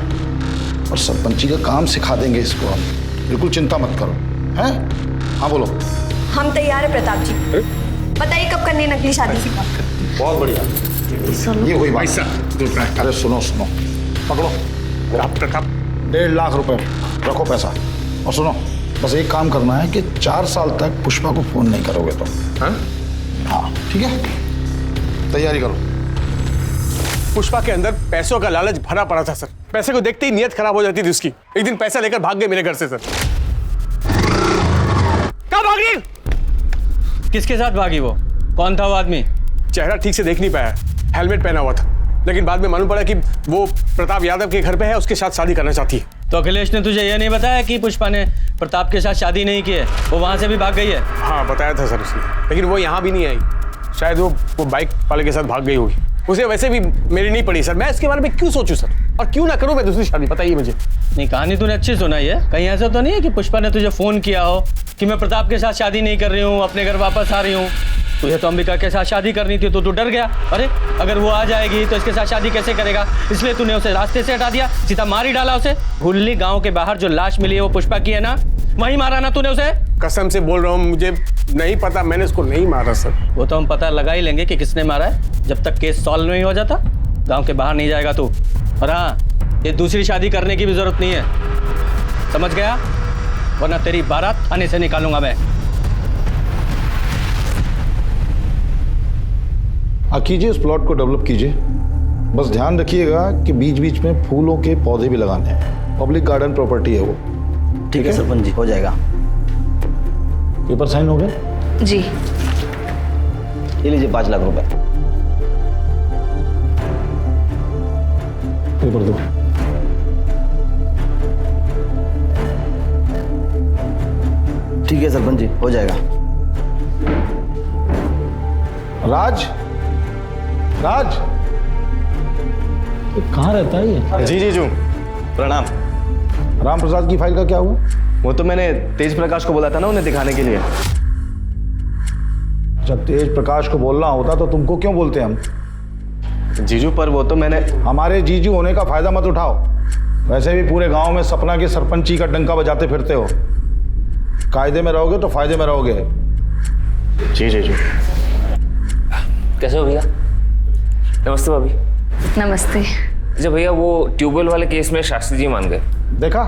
और सरपंची का काम सिखा देंगे इसको हम। बिल्कुल चिंता मत करो। हैं? हाँ बोलो। हम तैयार है प्रताप जी। बताइए कब करनी है नकली शादी? बहुत बढ़िया, ये हुई बात। अरे सुनो सुनो, पकड़ो प्रताप। 1.5 लाख रुपए रखो पैसा, और सुनो बस एक काम करना है कि 4 साल तक पुष्पा को फोन नहीं करोगे तुम। हाँ ठीक है, तैयारी करो। पुष्पा के अंदर पैसों का लालच भरा पड़ा था सर। पैसे को देखते ही नीयत खराब हो जाती थी उसकी। एक दिन पैसा लेकर भाग गए मेरे घर से सर। कहाँ भागी? किसके साथ भागी वो? कौन था वो आदमी? चेहरा ठीक से देख नहीं पाया, हेलमेट पहना हुआ था, लेकिन बाद में मालूम पड़ा कि वो प्रताप यादव के घर पे है, उसके साथ शादी करना चाहती है। तो अखिलेश ने तुझे यह नहीं बताया कि पुष्पा ने प्रताप के साथ शादी नहीं की है, वो वहां से भी भाग गई है? हाँ बताया था सर उसने, लेकिन वो यहाँ भी नहीं आई। शायद वो बाइक वाले के साथ भाग गई होगी। उसे वैसे भी मेरी नहीं पड़ी सर। मैं इसके बारे में क्यों सोचूं सर, और क्यों ना करूं मैं दूसरी शादी? बताइए मुझे। नहीं, कहानी तूने अच्छी सुनाई है। कहीं ऐसा तो नहीं है कि पुष्पा ने तुझे फोन किया हो कि मैं प्रताप के साथ शादी नहीं कर रही हूँ, अपने घर वापस आ रही हूँ? तुझे तो अंबिका के साथ शादी करनी थी, तो तू डर गया। अरे अगर वो आ जाएगी तो इसके साथ शादी कैसे करेगा, इसलिए तूने उसे रास्ते से हटा दिया, सीधा मार ही डाला उसे। भुल्ली गांव के बाहर जो लाश मिली है वो पुष्पा की है ना? वहीं मारा ना तूने उसे? कसम से बोल रहा हूँ, मुझे नहीं पता, मैंने उसको नहीं मारा सर। वो तो हम पता लगा ही लेंगे कि किसने मारा है, जब तक केस सॉल्व नहीं हो जाता गांव के बाहर नहीं जाएगा तू। और हाँ, ये दूसरी शादी करने की भी जरूरत नहीं है, समझ गया? वरना तेरी बारात थाने से निकालूंगा मैं। कीजिए, उस प्लॉट को डेवलप कीजिए। बस ध्यान रखिएगा कि बीच बीच में फूलों के पौधे भी लगाने हैं। पब्लिक गार्डन प्रॉपर्टी है वो। ठीक है सरपंच जी, हो जाएगा। पेपर साइन हो गए? जी। ये लीजिए 5 लाख रुपए। पेपर दो। ठीक है सरपंच जी, हो जाएगा। राज, राज कहाँ रहता है ये? जी जीजू, प्रणाम। राम प्रसाद की फाइल का क्या हुआ? वो तो मैंने तेज प्रकाश को बोला था ना उन्हें दिखाने के लिए। जब तेज प्रकाश को बोलना होता तो तुमको क्यों बोलते हम? जीजू पर वो तो मैंने। हमारे जीजू होने का फायदा मत उठाओ। वैसे भी पूरे गांव में सपना की सरपंची का डंका बजाते फिरते हो। कायदे में रहोगे तो फायदे में रहोगे। जी जीजू। कैसे हो भैया? नमस्ते भाभी। नमस्ते। अच्छा भैया, वो ट्यूबवेल वाले केस में शास्त्री जी मान गए। देखा,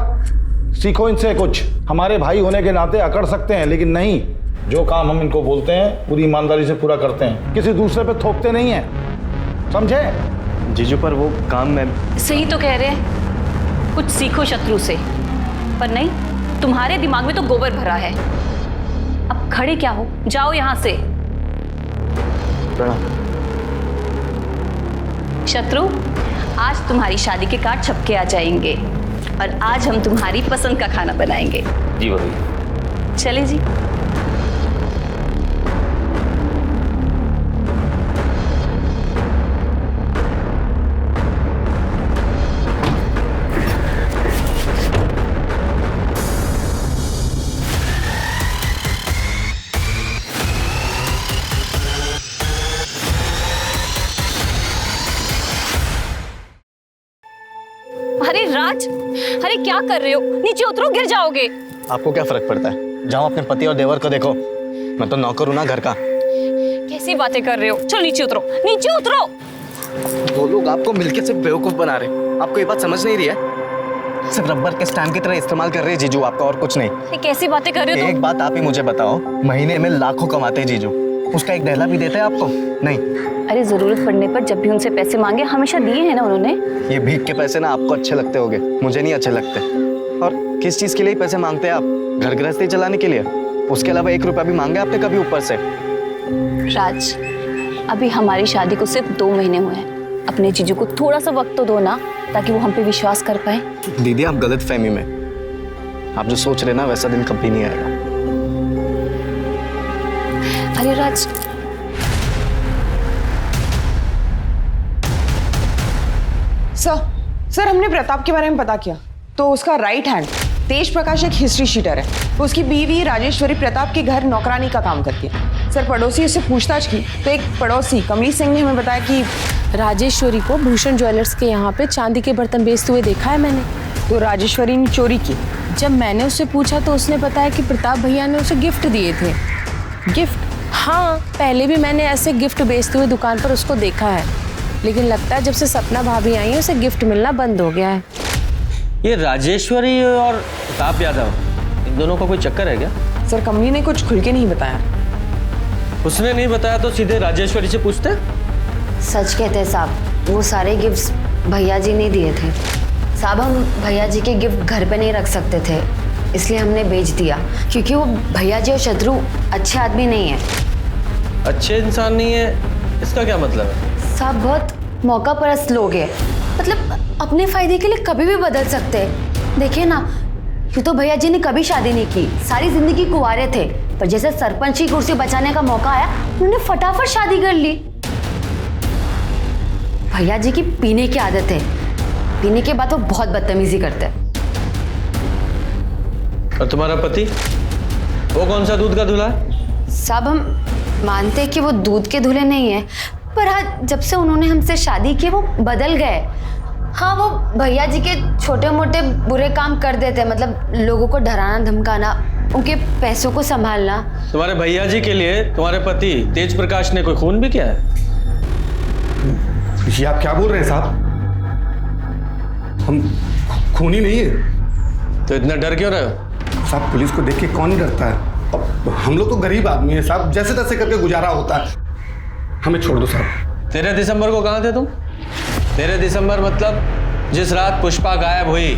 सीखो इनसे कुछ। हमारे भाई होने के नाते अकड़ सकते हैं, लेकिन नहीं, जो काम हम इनको बोलते हैं पूरी ईमानदारी से पूरा करते हैं, किसी दूसरे पे थोपते नहीं हैं, समझे? जीजू पर वो काम में। सही तो कह रहे हैं, कुछ सीखो शत्रु से। पर नहीं, तुम्हारे दिमाग में तो गोबर भरा है। अब खड़े क्या हो, जाओ यहाँ से। प्रणाम। शत्रु, आज तुम्हारी शादी के कार्ड छपके आ जाएंगे और आज हम तुम्हारी पसंद का खाना बनाएंगे। जी भाभी। चले जी। अरे राज, अरे क्या कर रहे हो? नीचे उतरो, गिर जाओगे। आपको क्या फर्क पड़ता है? जाओ अपने पति और देवर को देखो। मैं तो नौकर हूं ना घर का। कैसी बातें कर रहे हो? चलो नीचे उतरो, नीचे उतरो। वो लोग आपको मिलके सिर्फ बेवकूफ बना रहे। आपको ये बात समझ नहीं रही है? सिर्फ रबर के स्टैम्प की तरह इस्तेमाल कर रहे हैं जीजू आपका, और कुछ नहीं। ये कैसी बातें कर रहे हो? एक बात आप ही मुझे बताओ, महीने में लाखों कमाते हैं जीजू, उसका एक दहला भी देते हैं आपको? नहीं। अरे जरूरत पड़ने पर जब भी उनसे पैसे मांगे हमेशा दिए हैं ना उन्होंने। ये भीख के पैसे ना आपको अच्छे लगते होंगे, मुझे नहीं अच्छे लगते। और किस चीज के लिए पैसे मांगते हैं आप? घर गृहस्थी चलाने के लिए? उसके अलावा 1 रुपया भी मांगे आपने कभी ऊपर से? राज, अभी हमारी शादी को सिर्फ 2 महीने हुए हैं। अपने जीजू को थोड़ा सा वक्त तो दो ना, ताकि वो हम पे विश्वास कर पाए। दीदी आप गलत फहमी में। आप जो सोच रहे ना वैसा दिन कभी नहीं आएगा। अरे राज, सर हमने प्रताप के बारे में पता किया तो उसका राइट हैंड तेज प्रकाश एक हिस्ट्री शीटर है। उसकी बीवी राजेश्वरी प्रताप के घर नौकरानी का काम करती है। सर पड़ोसी उससे पूछताछ की तो एक पड़ोसी कमली सिंह ने हमें बताया कि राजेश्वरी को भूषण ज्वेलर्स के यहाँ पे चांदी के बर्तन बेचते हुए देखा है मैंने। तो राजेश्वरी ने चोरी की। जब मैंने उससे पूछा तो उसने बताया कि प्रताप भैया ने उसे गिफ्ट दिए थे। गिफ्ट? हाँ, पहले भी मैंने ऐसे गिफ्ट बेचते हुए दुकान पर उसको देखा है, लेकिन लगता है जब से सपना भाभी आई है उसे गिफ्ट मिलना बंद हो गया है। ये राजेश्वरी और प्रताप यादव, इन दोनों का कोई चक्कर है क्या? सर कमली ने कुछ खुल के नहीं बताया। उसने नहीं बताया तो सीधे राजेश्वरी से पूछते। सच कहते हैं साहब, वो सारे गिफ्ट्स भैया जी ने दिए थे। साहब हम भैया जी के गिफ्ट घर पे नहीं रख सकते थे, इसलिए हमने बेच दिया, क्योंकि वो भैया जी और शत्रु अच्छे आदमी नहीं है। अच्छे इंसान नहीं है इसका क्या मतलब है? साहब बहुत मौका परस्त लोग हैं, मतलब अपने फायदे के लिए कभी भी बदल सकते हैं। देखिए ना, यूँ तो भैया जी ने कभी शादी नहीं की, सारी जिंदगी कुंवारे थे, पर जैसे सरपंच की कुर्सी बचाने का मौका आया उन्होंने फटाफट शादी कर ली। भैया जी की पीने की आदत है, पीने के बाद वो बहुत बदतमीजी करते हैं। और तुम्हारा पति, वो कौन सा दूध का दूल्हा है? साहब हम मानते हैं कि वो दूध के दूल्हे नहीं है, पर हाँ जब से उन्होंने हमसे शादी की वो बदल गए। हाँ वो भैया जी के छोटे मोटे बुरे काम कर देते हैं, मतलब लोगों को डराना धमकाना, उनके पैसों को संभालना। तुम्हारे भैया जी के लिए तुम्हारे पति तेज प्रकाश ने कोई खून भी किया है? ये आप क्या बोल रहे हैं साहब? हम खूनी नहीं है। तो इतना डर क्यों रहे हो? साहब पुलिस को देख के कौन नहीं डरता है? अब हम लोग तो गरीब आदमी हैं साहब, जैसे तैसे करके गुजारा होता है। हमें छोड़ दो साहब। 13 दिसंबर को कहाँ थे तुम? 13 दिसंबर मतलब जिस रात पुष्पा गायब हुई,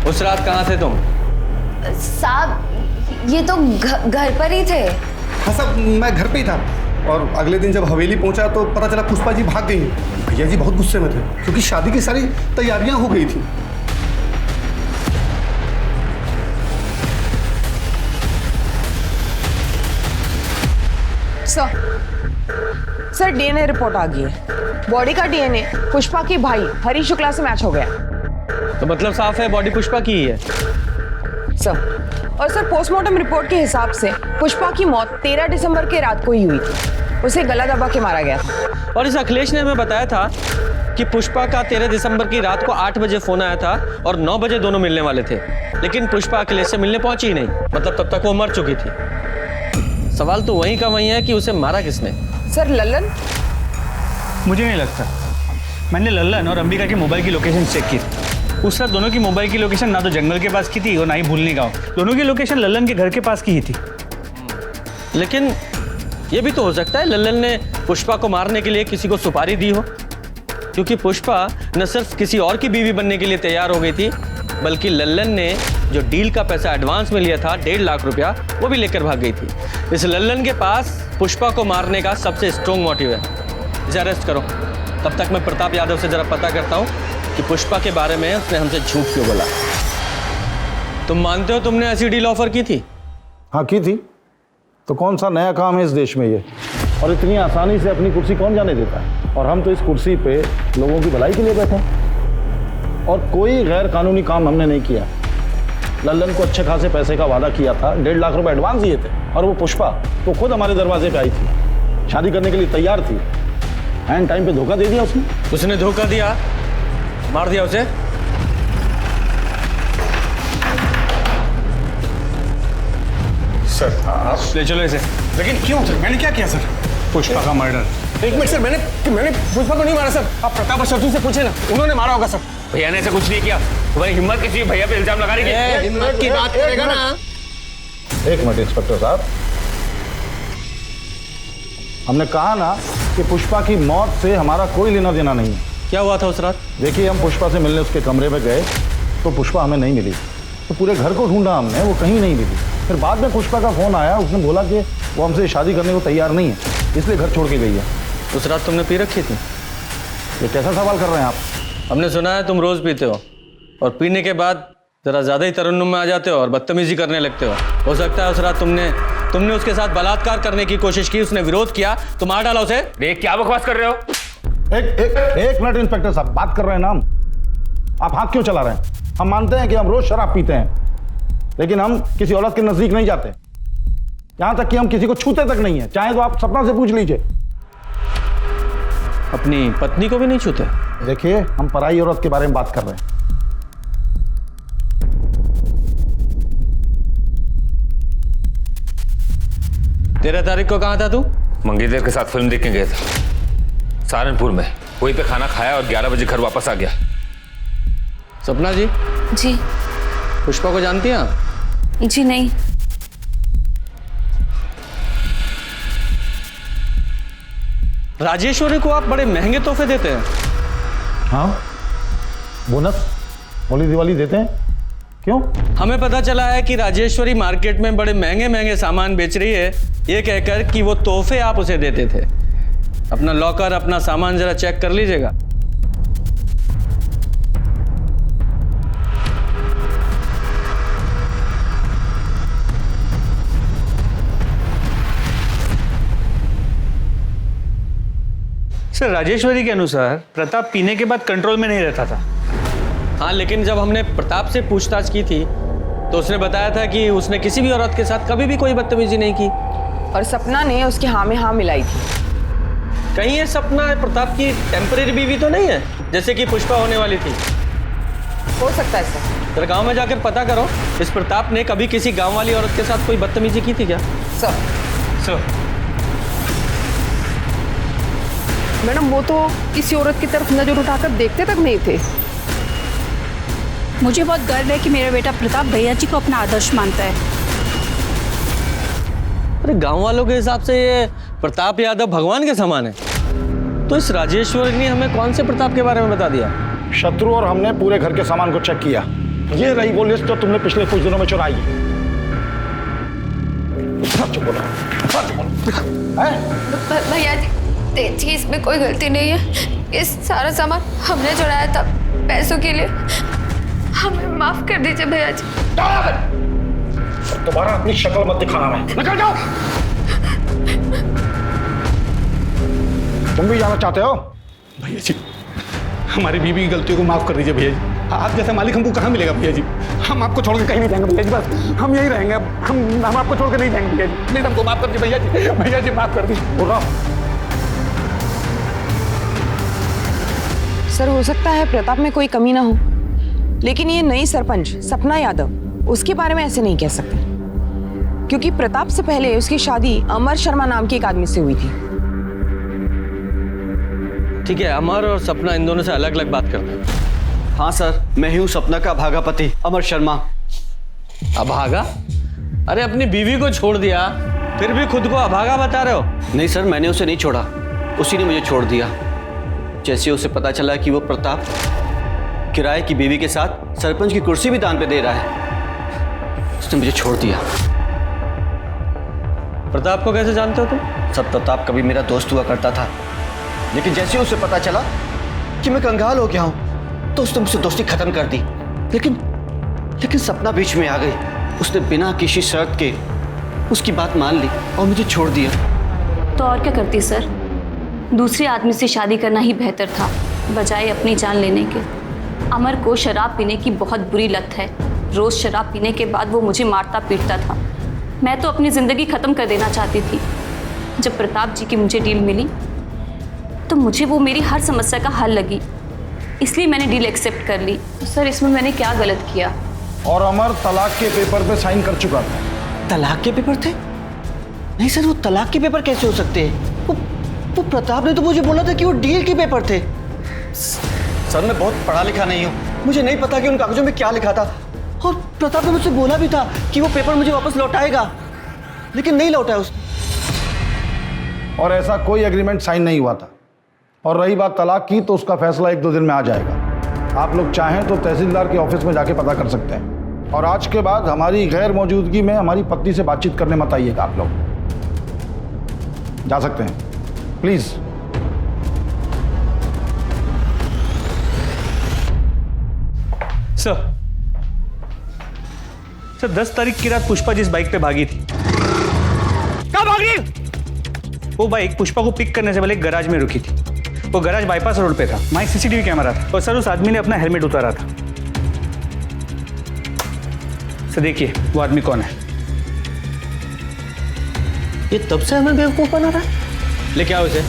उस रात कहाँ थे तुम? साहब ये तो घर पर ही थे। हाँ साहब मैं घर पे ही था। और अगले दिन जब हवेली पहुंचा तो पता चला पुष्पा जी भाग गई। भैया जी बहुत गुस्से में थे क्योंकि शादी की सारी तैयारियां हो गई थी। सर डीएनए रिपोर्ट आ गई है। बॉडी का डीएनए पुष्पा के भाई हरी शुक्ला से मैच हो गया। तो मतलब साफ है बॉडी पुष्पा की ही है। सर और सर पोस्टमार्टम रिपोर्ट के हिसाब से पुष्पा की मौत 13 दिसंबर की रात को ही हुई थी। उसे गला दबा के मारा गया था। और इस अखिलेश ने हमें बताया था कि पुष्पा का 13 दिसंबर की रात को 8 बजे फोन आया था और 9 बजे दोनों मिलने वाले थे, लेकिन पुष्पा अखिलेश से मिलने पहुंची ही नहीं। मतलब तब तक वो मर चुकी थी। सवाल तो वहीं का वहीं है कि उसे मारा किसने। सर लल्लन? मुझे नहीं लगता। मैंने लल्लन और अंबिका के मोबाइल की लोकेशन चेक की थी। उस रात दोनों की मोबाइल की लोकेशन ना तो जंगल के पास की थी और ना ही भूलनी गांव। दोनों की लोकेशन लल्लन के घर के पास की ही थी। लेकिन ये भी तो हो सकता है लल्लन ने पुष्पा को मारने के लिए किसी को सुपारी दी हो, क्योंकि पुष्पा न सिर्फ किसी और की बीवी बनने के लिए तैयार हो गई थी, बल्कि लल्लन ने जो डील का पैसा एडवांस में लिया था 1.5 लाख रुपया, वो भी लेकर भाग गई थी। इस लल्लन के पास पुष्पा को मारने का सबसे स्ट्रॉन्ग मोटिव है। इसे अरेस्ट करो। तब तक मैं प्रताप यादव से जरा पता करता हूँ कि पुष्पा के बारे में उसने हमसे झूठ क्यों बोला। तुम मानते हो तुमने ऐसी डील ऑफर की थी? हाँ की थी। तो कौन सा नया काम है इस देश में ये? और इतनी आसानी से अपनी कुर्सी कौन जाने देता है? और हम तो इस कुर्सी पे लोगों की भलाई के लिए बैठे हैं और कोई गैर कानूनी काम हमने नहीं किया। लल्लन को अच्छे खासे पैसे का वादा किया था, 1.5 लाख रुपए एडवांस दिए थे और वो पुष्पा तो खुद हमारे दरवाजे पे आई थी, शादी करने के लिए तैयार थी। एंड टाइम पे धोखा दे दिया उसने। उसने धोखा दिया, मार दिया उसे। सर आप ले चलो इसे। लेकिन क्यों सर? मैंने क्या किया सर? पुष्पा का मर्डर। एक मिनट सर, मैंने पुष्पा को नहीं मारा सर। आप प्रताप और शत्रु से पूछे ना, उन्होंने मारा होगा सर। भैया ने ऐसा कुछ नहीं किया। तुम्हारी हिम्मत किसी भैया पे इल्जाम लगा रही है? हिम्मत की बात करेगा ना। एक मिनट इंस्पेक्टर साहब, हमने कहा ना कि पुष्पा की मौत से हमारा कोई लेना देना नहीं है। क्या हुआ था उस रात? देखिए हम पुष्पा से मिलने उसके कमरे में गए तो पुष्पा हमें नहीं मिली, तो पूरे घर को ढूंढा हमने, वो कहीं नहीं मिली। फिर बाद में पुष्पा का फोन आया, उसने बोला कि वो हमसे शादी करने को तैयार नहीं है, इसलिए घर छोड़ के गई है। उस रात तुमने पी रखी थी? ये कैसा सवाल कर रहे हैं आप? हमने सुना है तुम रोज पीते हो और पीने के बाद जरा ज्यादा ही तरन्नुम में आ जाते हो और बदतमीजी करने लगते हो सकता है उस रात तुमने उसके साथ बलात्कार करने की कोशिश की, उसने विरोध किया तो मार डाला उसे। देख क्या बकवास कर रहे हो? एक मिनट इंस्पेक्टर साहब, बात कर रहे हैं ना हम। आप हाथ क्यों चला रहे हैं? हम मानते हैं कि हम रोज शराब पीते हैं, लेकिन हम किसी औरत के नजदीक नहीं जाते, यहां तक कि हम किसी को छूते तक नहीं है। चाहे तो आप सपना से पूछ लीजिए। अपनी पत्नी को भी नहीं छूते? देखिए हम पराई औरत के बारे में बात कर रहे हैं। तेरह तारीख को कहाँ था तू? मंगेतर के साथ फिल्म देखने गया था सहारनपुर में। वहीं पे खाना खाया और 11 बजे घर वापस आ गया। सपना जी। जी। पुष्पा को जानती हैं आप? जी नहीं। राजेश्वरी को आप बड़े महंगे तोहफे देते हैं। हाँ, बोनस होली दिवाली देते हैं। क्यों? हमें पता चला है कि राजेश्वरी मार्केट में बड़े महंगे महंगे सामान बेच रही है, ये कहकर कि वो तोहफे आप उसे देते थे। अपना लॉकर, अपना सामान जरा चेक कर लीजिएगा। सर राजेश्वरी के अनुसार प्रताप पीने के बाद कंट्रोल में नहीं रहता था। हाँ, लेकिन जब हमने प्रताप से पूछताछ की थी तो उसने बताया था कि उसने किसी भी औरत के साथ कभी भी कोई बदतमीजी नहीं की। और सपना ने उसकी हाँ में हाँ मिलाई थी। कहीं ये सपना प्रताप की टेम्परेरी बीवी तो नहीं है, जैसे कि पुष्पा होने वाली थी? हो सकता है सर। फिर गांव में जाकर पता करो, इस प्रताप ने कभी किसी गांव वाली औरत के साथ कोई बदतमीजी की थी क्या? सर मैडम, वो तो किसी औरत की तरफ नजर उठाकर देखते तक नहीं थे। मुझे बहुत गर्व है कि मेरा बेटा प्रताप भैया जी को अपना आदर्श मानता है। अरे गांव वालों के हिसाब से ये प्रताप यादव भगवान के समान है, तो इस राजेश्वरी ने हमें कौन से प्रताप के बारे में बता दिया? शत्रु और हमने पूरे घर के सामान को चेक किया। ये रही वो लिस्ट जो तुमने पिछले कुछ दिनों में चुराई। सच बोलो, सच बोलो। हैं? भैया जी इसमें कोई गलती नहीं है। ये सारा सामान हमने चुराया था पैसों के लिए। हमें माफ कर दीजिए भैया जी। दोबारा अपनी शक्ल मत दिखाना, मैं निकल जाओ। तुम भी जाना चाहते हो? भैया जी हमारी बीवी की गलतियों को माफ कर दीजिए भैया जी। आप जैसा मालिक हमको कहाँ मिलेगा भैया जी? हम आपको छोड़ के कहीं नहीं जाएंगे भैया जी, बस हम यही रहेंगे। हम आपको छोड़ के नहीं जाएंगे भैया जी। प्लीज हमको माफ कर दीजिए भैया जी, भैया जी माफ कर दीजिए। बोल रहा हूँ। सर हो सकता है प्रताप में कोई कमी ना हो, लेकिन ये नई सरपंच सपना यादव उसके बारे में ऐसे नहीं कह सकते, क्योंकि प्रताप से पहले उसकी शादी अमर शर्मा नाम के एक आदमी से हुई थी। ठीक है, अमर और सपना इन दोनों से अलग अलग बात करते हैं। हाँ सर, मैं ही हूँ सपना का अभागा पति अमर शर्मा। अभागा? अरे अपनी बीवी को छोड़ दिया, फिर भी खुद को अभागा बता रहे हो? नहीं सर, मैंने उसे नहीं छोड़ा, उसी ने मुझे छोड़ दिया। जैसे उसे पता चला कि वो प्रताप किराए की बीवी के साथ सरपंच की कुर्सी भी दान पे दे रहा है, उसने मुझे छोड़ दिया। प्रताप को कैसे जानते हो तुम? सब प्रताप कभी मेरा दोस्त हुआ करता था, लेकिन जैसे उसे पता चला कि मैं कंगाल हो गया हूं तो उसने मुझसे दोस्ती खत्म कर दी। लेकिन सपना बीच में आ गई। उसने बिना किसी शर्त के उसकी बात मान ली और मुझे छोड़ दिया। तो और क्या करती सर, दूसरे आदमी से शादी करना ही बेहतर था बजाय अपनी जान लेने के। अमर को शराब पीने की बहुत बुरी लत है। रोज शराब पीने के बाद वो मुझे मारता पीटता था। मैं तो अपनी ज़िंदगी ख़त्म कर देना चाहती थी। जब प्रताप जी की मुझे डील मिली तो मुझे वो मेरी हर समस्या का हल लगी, इसलिए मैंने डील एक्सेप्ट कर ली। तो सर इसमें मैंने क्या गलत किया? और अमर तलाक के पेपर पे साइन कर चुका था। तलाक के पेपर थे? नहीं सर, वो तलाक के पेपर कैसे हो सकते हैं? वो प्रताप ने तो मुझे बोला था कि वो डील के पेपर थे। सर मैं बहुत पढ़ा लिखा नहीं हूँ, मुझे नहीं पता कि उन कागजों में क्या लिखा था। और प्रताप ने मुझसे बोला भी था कि वो पेपर मुझे वापस लौटाएगा, लेकिन नहीं लौटाया उसने। और ऐसा कोई एग्रीमेंट साइन नहीं हुआ था। और रही बात तलाक की, तो उसका फैसला 1-2 दिन में आ जाएगा। आप लोग चाहें तो तहसीलदार के ऑफिस में जाके पता कर सकते हैं। और आज के बाद हमारी गैर मौजूदगी में हमारी पत्नी से बातचीत करने मत आइएगा। आप लोग जा सकते हैं, प्लीज। सर 10 तारीख की रात पुष्पा जिस बाइक पे भागी थी, कहाँ भागी? वो बाइक पुष्पा को पिक करने से पहले एक गैराज में रुकी थी। वो गैराज बाईपास रोड पे था, वहीं सीसीटीवी कैमरा था। और सर उस आदमी ने अपना हेलमेट उतारा था। सर देखिए वो आदमी कौन है। ये तब से हमें बेवकूफ बना रहा है। लेके आओ इसे।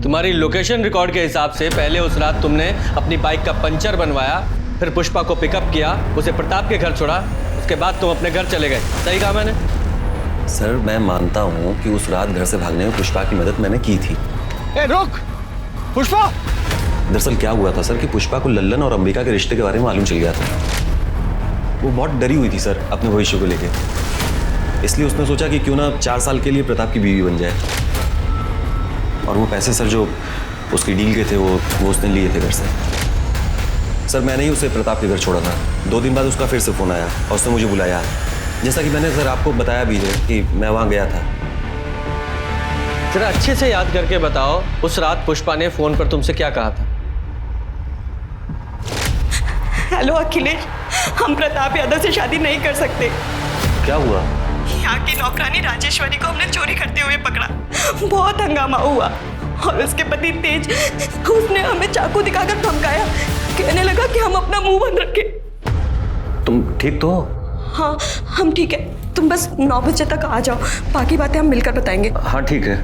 तुम्हारी लोकेशन रिकॉर्ड के हिसाब से पहले उस रात तुमने अपनी बाइक का पंचर बनवाया, फिर पुष्पा को पिकअप किया, उसे प्रताप के घर छोड़ा, उसके बाद तुम अपने घर चले गए। सही कहा मैंने? सर मैं मानता हूँ कि उस रात घर से भागने में पुष्पा की मदद मैंने की थी। ए रुक पुष्पा! दरअसल क्या हुआ था सर कि पुष्पा को लल्लन और अंबिका के रिश्ते के बारे में मालूम चल गया था। वो बहुत डरी हुई थी सर अपने भविष्य को लेके, इसलिए उसने सोचा कि क्यों ना 4 साल के लिए प्रताप की बीवी बन जाए। और वो पैसे सर जो उसकी डील के थे वो उसने लिए थे घर से। सर मैंने ही उसे प्रताप के घर छोड़ा था। 2 दिन बाद उसका फिर से फ़ोन आया और उसने मुझे बुलाया, जैसा कि मैंने सर आपको बताया भी है कि मैं वहाँ गया था। जरा अच्छे से याद करके बताओ उस रात पुष्पा ने फ़ोन पर तुमसे क्या कहा था? हेलो अखिलेश, हम प्रताप यादव से शादी नहीं कर सकते। क्या हुआ? यहाँ की नौकरानी राजेश्वरी को हमने चोरी करते हुए पकड़ा। बहुत हंगामा हुआ और उसके पति तेज, उसने हमें चाकू दिखाकर धमकाया, कहने लगा कि हम अपना मुंह बंद रखें। तुम ठीक तो हो? हाँ हम ठीक है, तुम बस 9 बजे तक आ जाओ, बाकी बातें हम मिलकर बताएंगे। हाँ ठीक है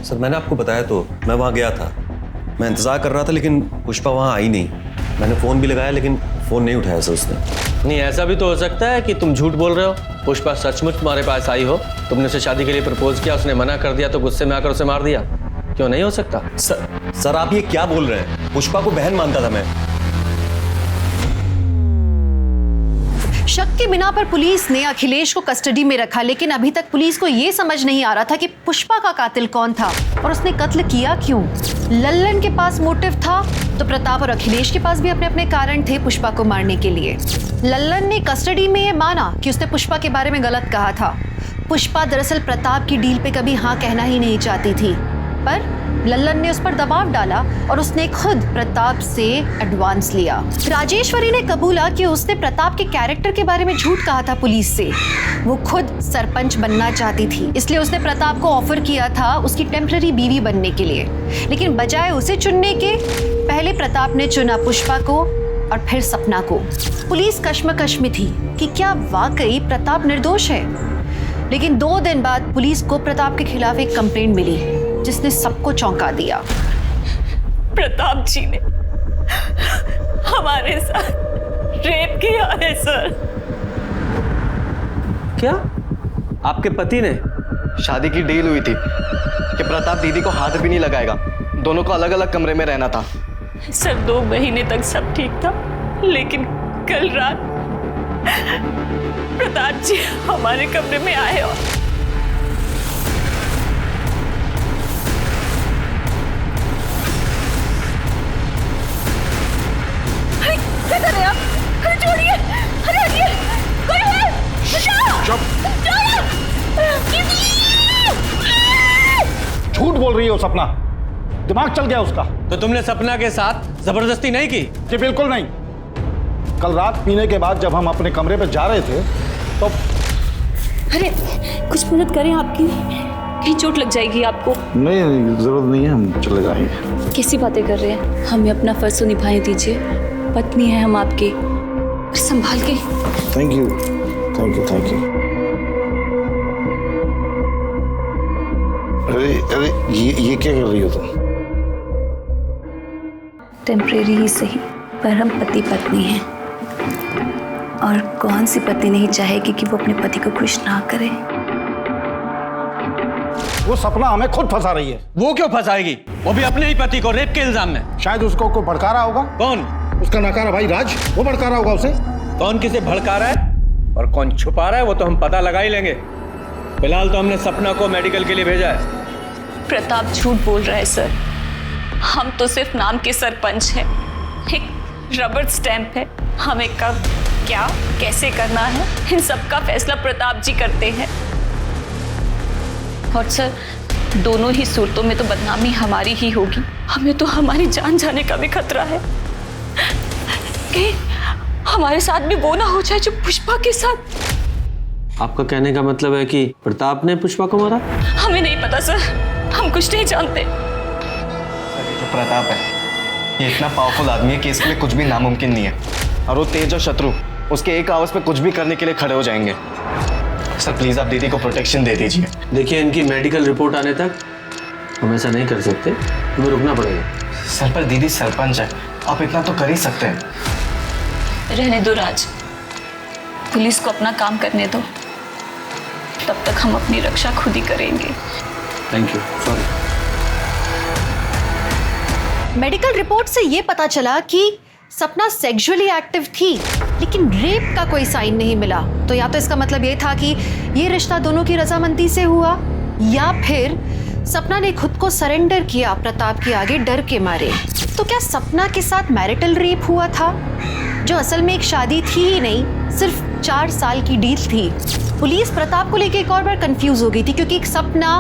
सर, मैंने आपको बताया तो मैं वहाँ गया था, मैं इंतज़ार कर रहा था, लेकिन पुष्पा वहाँ आई नहीं। मैंने फ़ोन भी लगाया लेकिन फ़ोन नहीं उठाया सर उसने। नहीं, ऐसा भी तो हो सकता है कि तुम झूठ बोल रहे हो। पुष्पा सचमुच तुम्हारे पास आई हो, तुमने उसे शादी के लिए प्रपोज किया, उसने मना कर दिया तो गुस्से में आकर उसे मार दिया। क्यों नहीं हो सकता? सर आप ये क्या बोल रहे हैं? पुष्पा को बहन मानता था मैं। शक के बिना पर पुलिस ने अखिलेश को कस्टडी में रखा, लेकिन अभी तक पुलिस को यह समझ नहीं आ रहा था कि पुष्पा का कातिल कौन था और उसने कत्ल किया क्यों। लल्लन के पास मोटिव था तो प्रताप और अखिलेश के पास भी अपने अपने कारण थे पुष्पा को मारने के लिए। लल्लन ने कस्टडी में यह माना कि उसने पुष्पा के बारे में गलत कहा था, पुष्पा दरअसल प्रताप की डील पे कभी हाँ कहना ही नहीं चाहती थी, पर लल्लन ने उस पर दबाव डाला और उसने खुद प्रताप से एडवांस लिया। राजेश्वरी ने कबूला कि उसने प्रताप के कैरेक्टर के बारे में झूठ कहा था पुलिस से। वो खुद सरपंच बनना चाहती थी, इसलिए उसने प्रताप को ऑफर किया था उसकी टेम्पररी बीवी बनने के लिए। लेकिन बजाय उसे चुनने के पहले प्रताप ने चुना पुष्पा को और फिर सपना को। पुलिस कश्मकश में थी कि क्या वाकई प्रताप निर्दोष है। लेकिन 2 दिन बाद पुलिस को प्रताप के खिलाफ एक कंप्लेंट मिली जिसने सबको चौंका दिया। प्रताप जी ने हमारे साथ रेप किया है सर। क्या? आपके पति ने? शादी की डील हुई थी कि प्रताप दीदी को हाथ भी नहीं लगाएगा, दोनों को अलग अलग कमरे में रहना था। सर 2 महीने तक सब ठीक था, लेकिन कल रात प्रताप जी हमारे कमरे में आए और क्या कर रहे हैं आप? अरे छोड़िए, अरे हटिए, कोई है? बचाओ! झूठ बोल रही हो सपना, दिमाग चल गया उसका। तो तुमने सपना के साथ जबरदस्ती नहीं की? जी बिल्कुल नहीं। कल रात पीने के बाद जब हम अपने कमरे पे जा रहे थे तो अरे कुछ मदद करें, आपकी कहीं चोट लग जाएगी आपको। नहीं, जरूरत नहीं है, हम चले जाएंगे। कैसी बातें कर रहे हैं? हमें अपना फर्ज तो निभाने दीजिए, पत्नी है हम आपकी, संभाल के। Thank you, thank you, thank you. अरे अरे ये क्या कर रही हो तुम? टेम्परेरी ही सही, पर हम पति पत्नी हैं, और कौन सी पत्नी नहीं चाहेगी कि वो अपने पति को खुश ना करे। वो सपना हमें खुद फंसा रही है। वो क्यों फंसाएगी? वो भी अपने ही पति को रेप के इल्जाम में। शायद उसको कोई भड़का रहा होगा। कौन? उसका नकारा भाई राज, वो भड़का रहा होगा उसे। कौन किसे भड़का रहा है और कौन छुपा रहा है वो तो हम पता लगा ही लेंगे। फिलहाल तो हमने सपना को मेडिकल के लिए भेजा है। प्रताप झूठ बोल रहा है सर, हम तो सिर्फ नाम के सरपंच हैं, एक रबर स्टैंप है। हमें कब क्या कैसे करना है इन सब का फैसला प्रताप जी करते हैं। और सर दोनों ही सूरतों में तो बदनामी हमारी ही होगी। हमें तो हमारी जान जाने का भी खतरा है कि हमारे साथ भी वो ना हो जाए जो पुष्पा के साथ। आपका कहने का मतलब है कि प्रताप ने पुष्पा को मारा? हमें नहीं पता सर, हम कुछ नहीं जानते। जो प्रताप है ये इतना पावरफुल आदमी है कि इसके लिए कुछ भी नामुमकिन नहीं है, और वो तेज और शत्रु उसके एक आवाज पे कुछ भी करने के लिए खड़े हो जाएंगे। सर प्लीज आप दीदी को प्रोटेक्शन दे दीजिए। देखिए इनकी मेडिकल रिपोर्ट आने तक हम ऐसा नहीं कर सकते, हमें रुकना पड़ेगा। सर पर दीदी सरपंच है, आप इतना तो कर ही सकते हैं। रहने दो राज, पुलिस को अपना काम करने दो, तब तक हम अपनी रक्षा खुद ही करेंगे। Thank you. Sorry. Medical report से ये पता चला कि सपना सेक्सुअली एक्टिव थी, लेकिन रेप का कोई साइन नहीं मिला। तो या तो इसका मतलब ये था कि ये रिश्ता दोनों की रजामंदी से हुआ, या फिर सपना ने खुद को सरेंडर किया प्रताप के आगे डर के मारे। तो क्या सपना के साथ मैरिटल रेप हुआ था, जो असल में एक शादी थी ही नहीं, सिर्फ 4 साल की डील थी। पुलिस प्रताप को लेकर एक और बार कंफ्यूज हो गई थी, क्योंकि एक सपना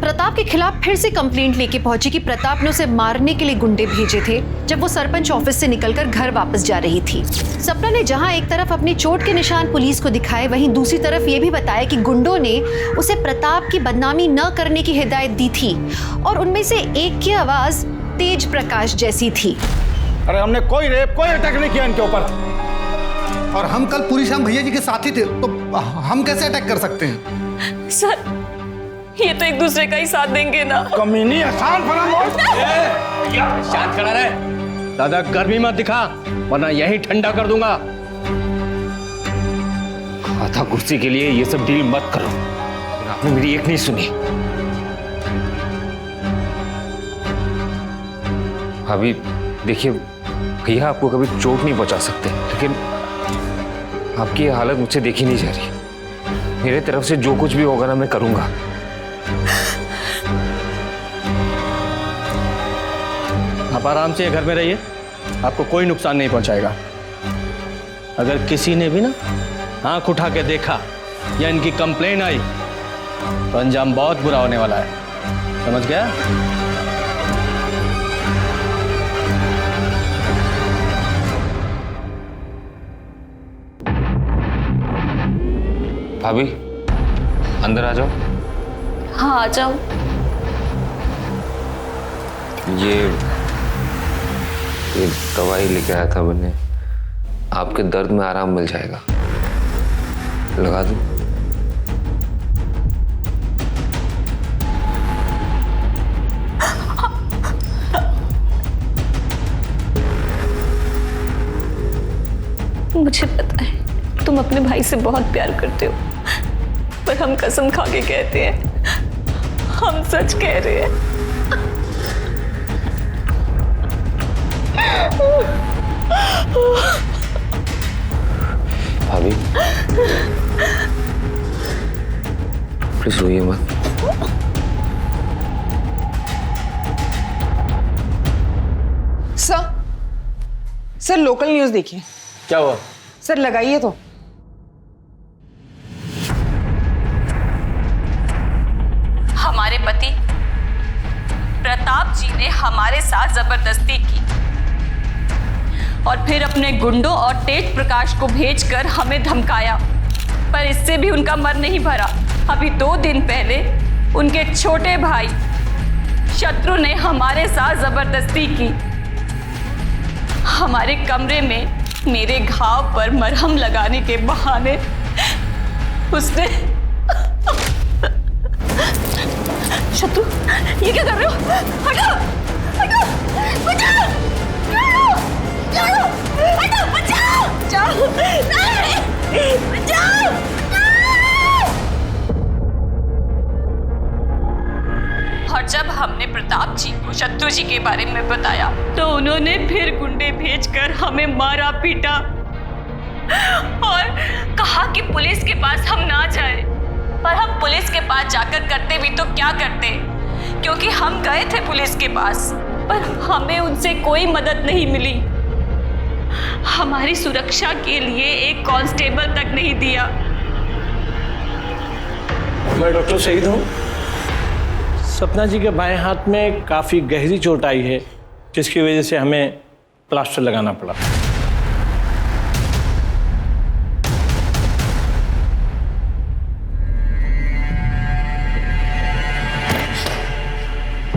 प्रताप के खिलाफ फिर से कंप्लेंट लेके पहुंची कि प्रताप ने उसे मारने के लिए गुंडे भेजे थे जब वो सरपंच ऑफिस से निकलकर घर वापस जा रही थी। सपना ने जहां एक तरफ अपने चोट के निशान पुलिस को दिखाए, वहीं दूसरी तरफ ये भी बताया कि गुंडों ने उसे प्रताप की बदनामी न करने की हिदायत दी थी, और उनमें से एक की आवाज तेज प्रकाश जैसी थी। अरे हमने कोई रेप कोई अटैक नहीं किया इनके ऊपर, और हम कल पूरी शाम भैया जी के साथ ही थे, तो हम कैसे अटैक कर सकते हैं? सर ये तो एक दूसरे का ही साथ देंगे ना। कमीनी आसान शांत खड़ा रहे, दादा गर्मी मत दिखा वरना यही ठंडा कर दूंगा। आधा कुर्सी के लिए ये सब डील मत करो, आपने मेरी एक नहीं सुनी। अभी देखिए भैया आपको कभी चोट नहीं पहुंचा सकते, लेकिन आपकी ये हालत मुझसे देखी नहीं जा रही। मेरे तरफ से जो कुछ भी होगा ना मैं करूंगा। आप आराम से घर में रहिए, आपको कोई नुकसान नहीं पहुंचाएगा। अगर किसी ने भी ना आंख उठा के देखा या इनकी कंप्लेन आई तो अंजाम बहुत बुरा होने वाला है, समझ गया? भाभी अंदर आ जाओ। हाँ आ जाओ। ये दवाई लेके आया था मैंने, आपके दर्द में आराम मिल जाएगा, लगा दूं? मुझे पता है तुम अपने भाई से बहुत प्यार करते हो, पर हम कसम खा के कहते हैं, हम सच कह रहे हैं। भाभी प्लीज रोइए मत। सर लोकल न्यूज देखिए। क्या हुआ? सर लगाइए तो। हमारे पति प्रताप जी ने हमारे साथ जबरदस्ती की और फिर अपने गुंडों और तेज प्रकाश को भेजकर हमें धमकाया, पर इससे भी उनका मन नहीं भरा। अभी 2 दिन पहले उनके छोटे भाई शत्रु ने हमारे साथ जबरदस्ती की। हमारे कमरे में मेरे घाव पर मरहम लगाने के बहाने उसने शत्रु, ये क्या कर रहे हो? हटो, हटो, बचाओ, हटो, बचाओ, बचाओ, नहीं, बचाओ। और जब हमने प्रताप जी को शत्रु जी के बारे में बताया तो उन्होंने फिर गुंडे भेजकर हमें मारा पीटा और कहा कि पुलिस के पास हम ना जाएं। पर हम पुलिस के पास जाकर करते भी तो क्या करते, क्योंकि हम गए थे पुलिस के पास, पर हमें उनसे कोई मदद नहीं मिली। हमारी सुरक्षा के लिए एक कांस्टेबल तक नहीं दिया। मैं डॉक्टर शहीद हूँ। सपना जी के बाएं हाथ में काफ़ी गहरी चोट आई है, जिसकी वजह से हमें प्लास्टर लगाना पड़ा।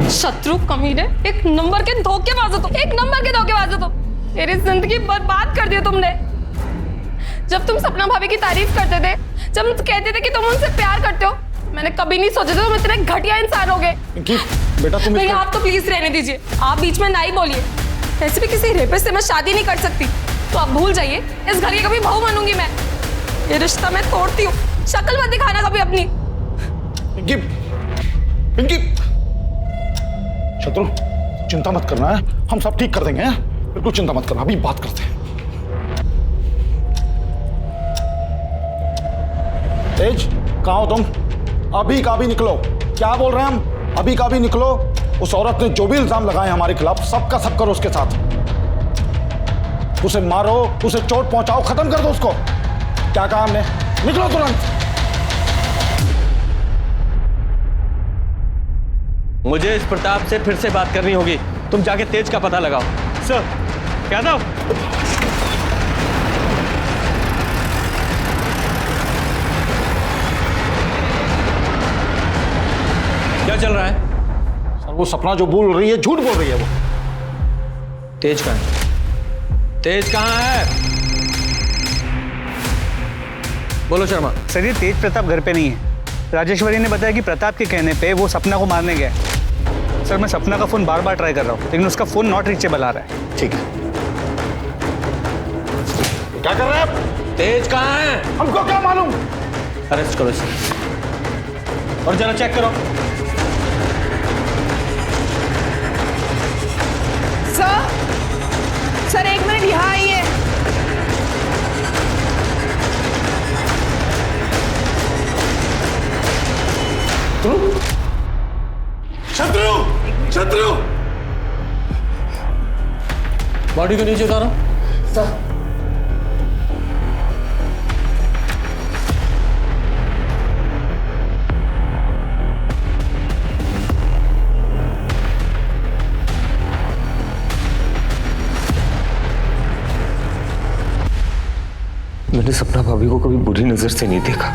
शत्रु कमीने, एक नंबर के धोखेबाज हो तुम, एक नंबर के धोखेबाज हो तुम। मेरी जिंदगी बर्बाद कर दी तुमने। जब तुम सपना भाभी की तारीफ करते थे, जब कहते थे कि तुम उनसे प्यार करते हो, मैंने कभी नहीं सोचा था तुम इतने घटिया इंसान होगे। बेटा तुम नहीं, आप तो प्लीज रहने दीजिए, आप बीच में ना ही बोलिए। ऐसे भी किसी रेपिस्ट से मैं शादी नहीं कर सकती, तो आप भूल जाइए। इस घर की कभी बहू बनूंगी मैं। ये रिश्ता मैं तोड़ती हूँ। शक्ल मत दिखाना कभी अपनी। पिंकी, शत्रु चिंता मत करना है, हम सब ठीक कर देंगे। बिल्कुल चिंता मत करना, अभी बात करते हैं। तेज, कहाँ हो तुम? अभी का भी निकलो। क्या बोल रहे हैं हम? अभी का भी निकलो। उस औरत ने जो भी इल्जाम लगाए हमारे खिलाफ, सबका सब करो उसके साथ। उसे मारो, उसे चोट पहुंचाओ, खत्म कर दो उसको। क्या कहा हमने? निकलो तुरंत। मुझे इस प्रताप से फिर से बात करनी होगी। तुम जाके तेज का पता लगाओ। सर, यादव, क्या चल रहा है? सर वो सपना जो बोल रही है, झूठ बोल रही है। वो तेज कहाँ है? तेज कहाँ है? बोलो शर्मा। सर ये तेज प्रताप घर पे नहीं है। राजेश्वरी ने बताया कि प्रताप के कहने पे वो सपना को मारने गया है। सर मैं सपना का फोन बार बार ट्राई कर रहा हूँ, लेकिन उसका फोन नॉट रीचेबल आ रहा है। ठीक है, क्या कर रहे हैं आप? तेज कहाँ है? हमको क्या मालूम? अरेस्ट करो इसे और जरा चेक करो। सर 1 मिनट यहाँ आइए। शत्रु, शत्रु, बॉडी को नीचे उतारो। मैंने सपना भाभी को कभी बुरी नजर से नहीं देखा।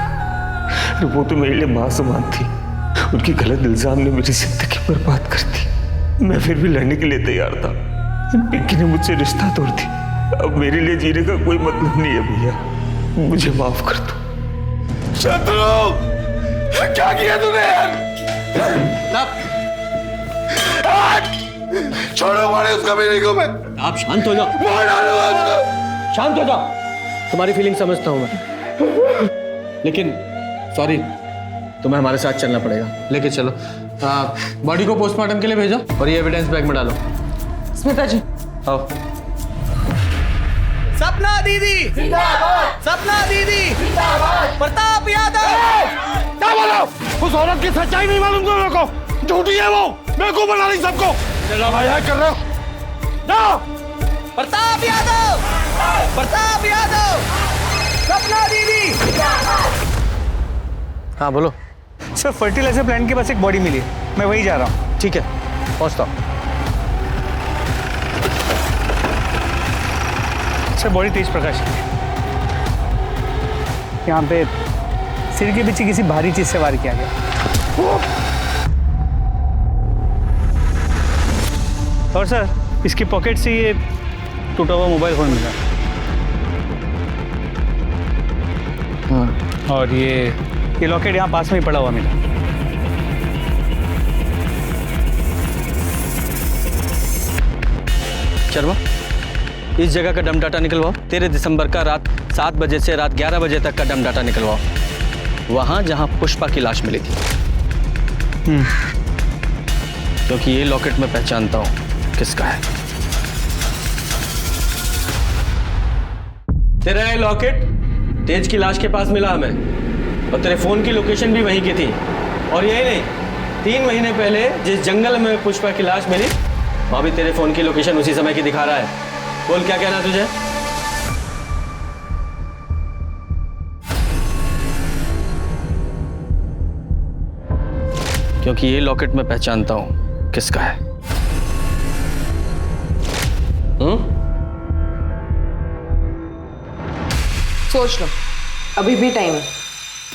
वो तो मेरे लिए माँ समान थी। उनकी गलत इल्जाम ने मेरी जिंदगी बर्बाद कर दी। मैं फिर भी लड़ने के लिए तैयार था। पिंकी ने मुझसे रिश्ता तोड़ दी। अब मेरे लिए जीने का कोई मतलब नहीं है भैया, मुझे माफ कर दो। शत्रु, क्या किया तूने यार? छोड़ो मारे उसका मेरे को। मैं आप शांत हो जाओ, मार डालूंगा उसको। शांत हो जाओ। तुम्हारी फीलिंग समझता हूं मैं, लेकिन सॉरी, तुम्हें हमारे साथ चलना पड़ेगा। लेके चलो, बॉडी को पोस्टमार्टम के लिए भेजो और ये एविडेंस बैग में डालो। स्मिता जी, आओ। सपना दीदी जिंदाबाद, सपना दीदी जिंदाबाद, प्रताप यादव। क्या बोलो? उस औरत की सच्चाई नहीं मालूम तुम लोगों को? झूठी है वो, मैं को बना रही सबको। कर रहे हो ना? प्रताप यादव, प्रताप यादव, सपना दीदी। हाँ बोलो। सर फर्टिलाइजर प्लांट के पास एक बॉडी मिली है, मैं वहीं जा रहा हूँ। ठीक है, पहुँचता हूँ। सर बॉडी तेज प्रकाश की है। यहाँ पे सिर के पीछे किसी भारी चीज से वार किया गया। और सर इसकी पॉकेट से ये टूटा हुआ मोबाइल फोन मिला। और ये लॉकेट यहाँ पास में ही पड़ा हुआ मिला। शर्मा, इस जगह का डम डाटा निकलवाओ। 13 दिसंबर का रात 7 बजे से रात 11 बजे तक का डम डाटा निकलवाओ, वहां जहां पुष्पा की लाश मिली थी। क्योंकि ये लॉकेट मैं पहचानता हूं किसका है। तेरा ये लॉकेट तेज की लाश के पास मिला हमें, और तेरे फोन की लोकेशन भी वहीं की थी। और यही नहीं, 3 महीने पहले जिस जंगल में पुष्पा की लाश मिली, वहां भी तेरे फोन की लोकेशन उसी समय की दिखा रहा है। बोल, क्या कहना तुझे? क्योंकि ये लॉकेट मैं पहचानता हूं किसका है। सोच लो, अभी भी टाइम है।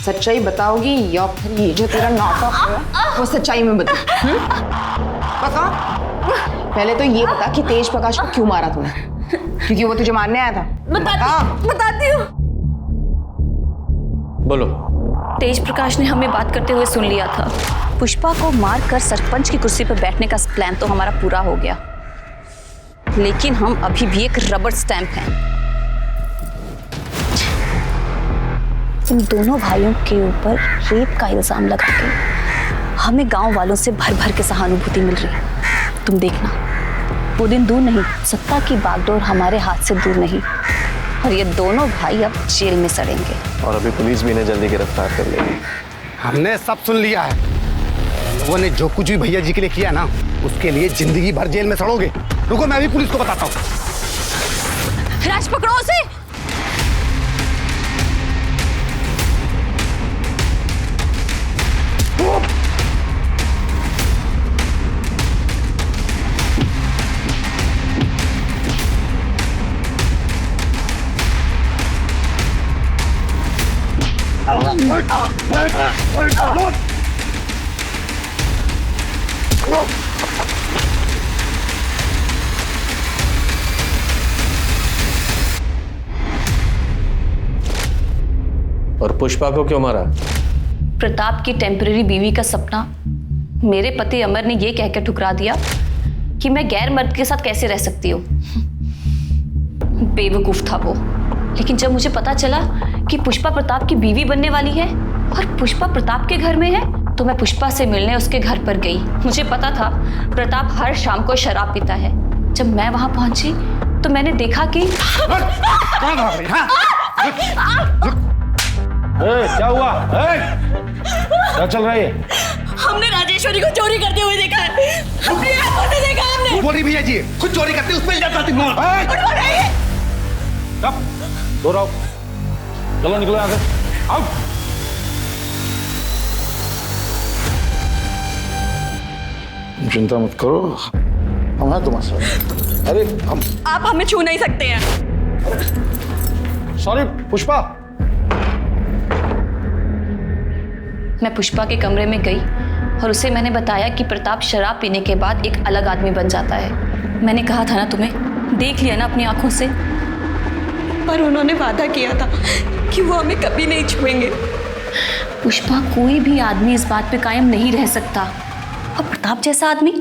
सच्चाई बताओगी या फिर ये जो तेरा नाटक है वो सच्चाई में बता? बता। पहले तो ये बता कि तेज प्रकाश को क्यों मारा तूने? क्योंकि वो तुझे मारने आया था। बताती हूँ। बोलो। तेज प्रकाश ने हमें बात करते हुए सुन लिया था। पुष्पा को मारकर सरपंच की कुर्सी पर बैठने का प्लान तो हमारा पूरा हो गया, लेकिन हम अभी भी एक रबर स्टैंप हैं। इन दोनों भाइयों के ऊपर रेप का इल्जाम लगा के हमें गांव वालों से भर भर के सहानुभूति मिल रही है। तुम देखना, वो दिन दूर नहीं, सत्ता की बागडोर हमारे हाथ से दूर नहीं, और ये दोनों भाई अब जेल में सड़ेंगे। और अभी पुलिस भी इन्हें जल्दी गिरफ्तार कर लेगी। हमने सब सुन लिया है। लोगों ने जो कुछ भी भैया जी के लिए किया ना, उसके लिए जिंदगी भर जेल में सड़ोगे। रुको, मैं भी पुलिस को बताता हूँ। राज, पकड़ो उसे। और पुष्पा को क्यों मारा? प्रताप की टेम्परेरी बीवी का सपना मेरे पति अमर ने यह कहकर ठुकरा दिया कि मैं गैर मर्द के साथ कैसे रह सकती हूँ। बेवकूफ था वो। लेकिन जब मुझे पता चला कि पुष्पा प्रताप की बीवी बनने वाली है और पुष्पा प्रताप के घर में है, तो मैं पुष्पा से मिलने उसके घर पर गई। मुझे पता था प्रताप हर शाम को शराब पीता है। जब मैं वहां पहुंची तो मैंने देखा कि क्या हुआ? क्या चल रहा है? हमने राजेश्वरी को चोरी करते हुए देखा है। अपनी आंखों से देखा हमने। बोली भैया जी, खुद चोरी करते उसमें इल्जाम डालती हूँ। दो रहो, चलो निकलो यहाँ से। आओ। चिंता मत करो, हम हैं तुम्हारे साथ। अरे हम आप हमें छू नहीं सकते हैं। सॉरी पुष्पा। मैं पुष्पा के कमरे में गई और उसे मैंने बताया कि प्रताप शराब पीने के बाद एक अलग आदमी बन जाता है। मैंने कहा था ना तुम्हें, देख लिया ना अपनी आंखों से। पर उन्होंने वादा किया था कि वो हमें कभी नहीं छुएंगे। पुष्पा, कोई भी आदमी इस बात पे कायम नहीं रह सकता, और प्रताप जैसा आदमी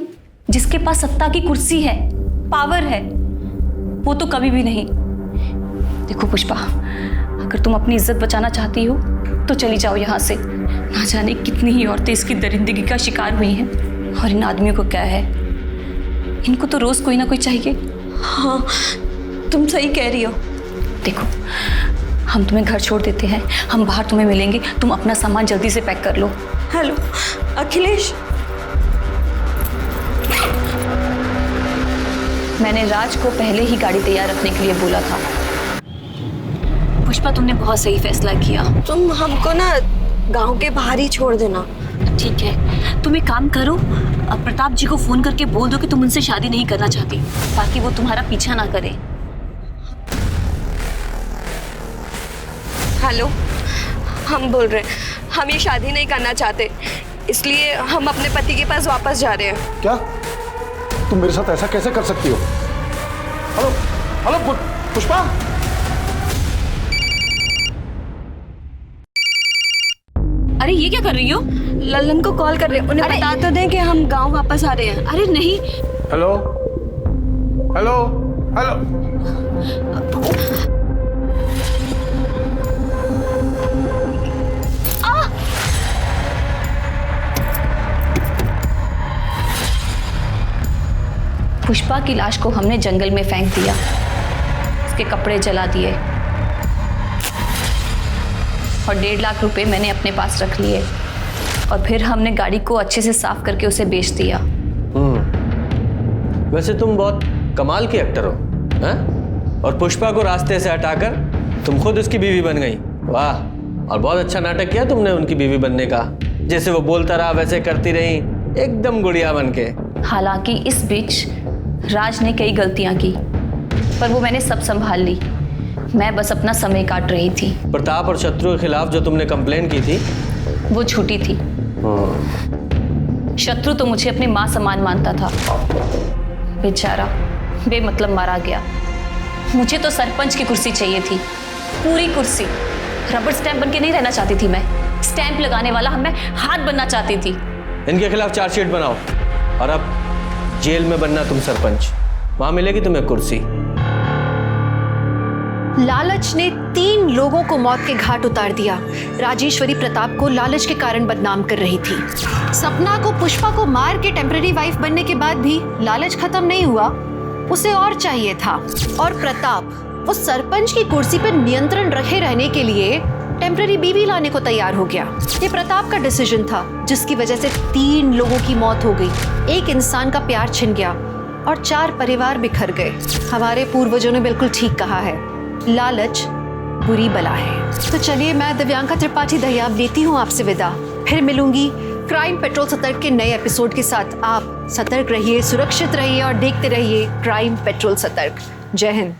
जिसके पास सत्ता की कुर्सी है, पावर है, वो तो कभी भी नहीं। देखो पुष्पा, अगर तुम अपनी इज्जत बचाना चाहती हो तो चली जाओ यहाँ से। ना जाने कितनी ही औरतें इसकी दरिंदगी का शिकार हुई हैं, और इन आदमियों को क्या है, इनको तो रोज कोई ना कोई चाहिए। हाँ, तुम सही कह रही हो। देखो, हम तुम्हें घर छोड़ देते हैं, हम बाहर तुम्हें मिलेंगे, तुम अपना सामान जल्दी से पैक कर लो। हेलो अखिलेश, मैंने राज को पहले ही गाड़ी तैयार रखने के लिए बोला था। पुष्पा, तुमने बहुत सही फैसला किया। तुम हमको ना गांव के बाहर ही छोड़ देना। ठीक है, तुम एक काम करो, अब प्रताप जी को फोन करके बोल दो कि तुम उनसे शादी नहीं करना चाहती, ताकि वो तुम्हारा पीछा ना करे। हेलो, हम बोल रहे हैं, हम ये शादी नहीं करना चाहते, इसलिए हम अपने पति के पास वापस जा रहे हैं। क्या तुम मेरे साथ ऐसा कैसे कर सकती हो? Hello hello Pushpa. अरे ये क्या कर रही हो? लल्लन को कॉल कर रहे हैं, उन्हें बता तो दें कि हम गांव वापस आ रहे हैं। अरे नहीं। Hello hello hello. पुष्पा की लाश को हमने जंगल में फेंक दिया, उसके कपड़े जला दिए, और 1.5 लाख रुपए मैंने अपने पास रख लिए, और फिर हमने गाड़ी को अच्छे से साफ करके उसे बेच दिया। वैसे तुम बहुत कमाल की एक्टर हो, हैं? और पुष्पा को रास्ते से हटाकर तुम खुद उसकी बीवी बन गई। वाह, और बहुत अच्छा नाटक किया तुमने उनकी बीवी बनने का। जैसे वो बोलता रहा वैसे करती रही, एकदम गुड़िया बन के। हालांकि इस बीच राज ने कई गलतियां की, पर वो मैंने सब संभाल ली। मैं बस अपना समय काट रही थी। प्रताप और शत्रु के खिलाफ जो तुमने कंप्लेंट की थी वो झूठी थी। शत्रु तो मुझे अपनी माँ समान मानता था, बेचारा बेमतलब मारा गया। मुझे तो सरपंच की कुर्सी चाहिए थी, पूरी कुर्सी। रबर स्टैंप बन के नहीं रहना चाहती थी मैं, स्टैंप लगाने वाला मैं हाथ बनना चाहती थी। इनके खिलाफ चार्जशीट बनाओ, और अब जेल में बनना तुम सरपंच, वहां मिलेगी तुम्हें कुर्सी। लालच ने 3 लोगों को मौत के घाट उतार दिया। राजेश्वरी प्रताप को लालच के कारण बदनाम कर रही थी। सपना को पुष्पा को मार के टेम्पररी वाइफ बनने के बाद भी लालच खत्म नहीं हुआ, उसे और चाहिए था। और प्रताप उस सरपंच की कुर्सी पर नियंत्रण रखे रहने के लिए टेम्पररी बीवी लाने को तैयार हो गया। ये प्रताप का डिसीजन था, जिसकी वजह से 3 लोगों की मौत हो गई, 1 इंसान का प्यार छिन गया, और 4 परिवार बिखर गए। हमारे पूर्वजों ने बिल्कुल ठीक कहा है, लालच बुरी बला है। तो चलिए, मैं दिव्यांका त्रिपाठी दहिया लेती हूँ आपसे विदा। फिर मिलूंगी क्राइम पेट्रोल सतर्क के नए एपिसोड के साथ। आप सतर्क रहिए, सुरक्षित रहिए और देखते रहिए क्राइम पेट्रोल सतर्क। जय हिंद।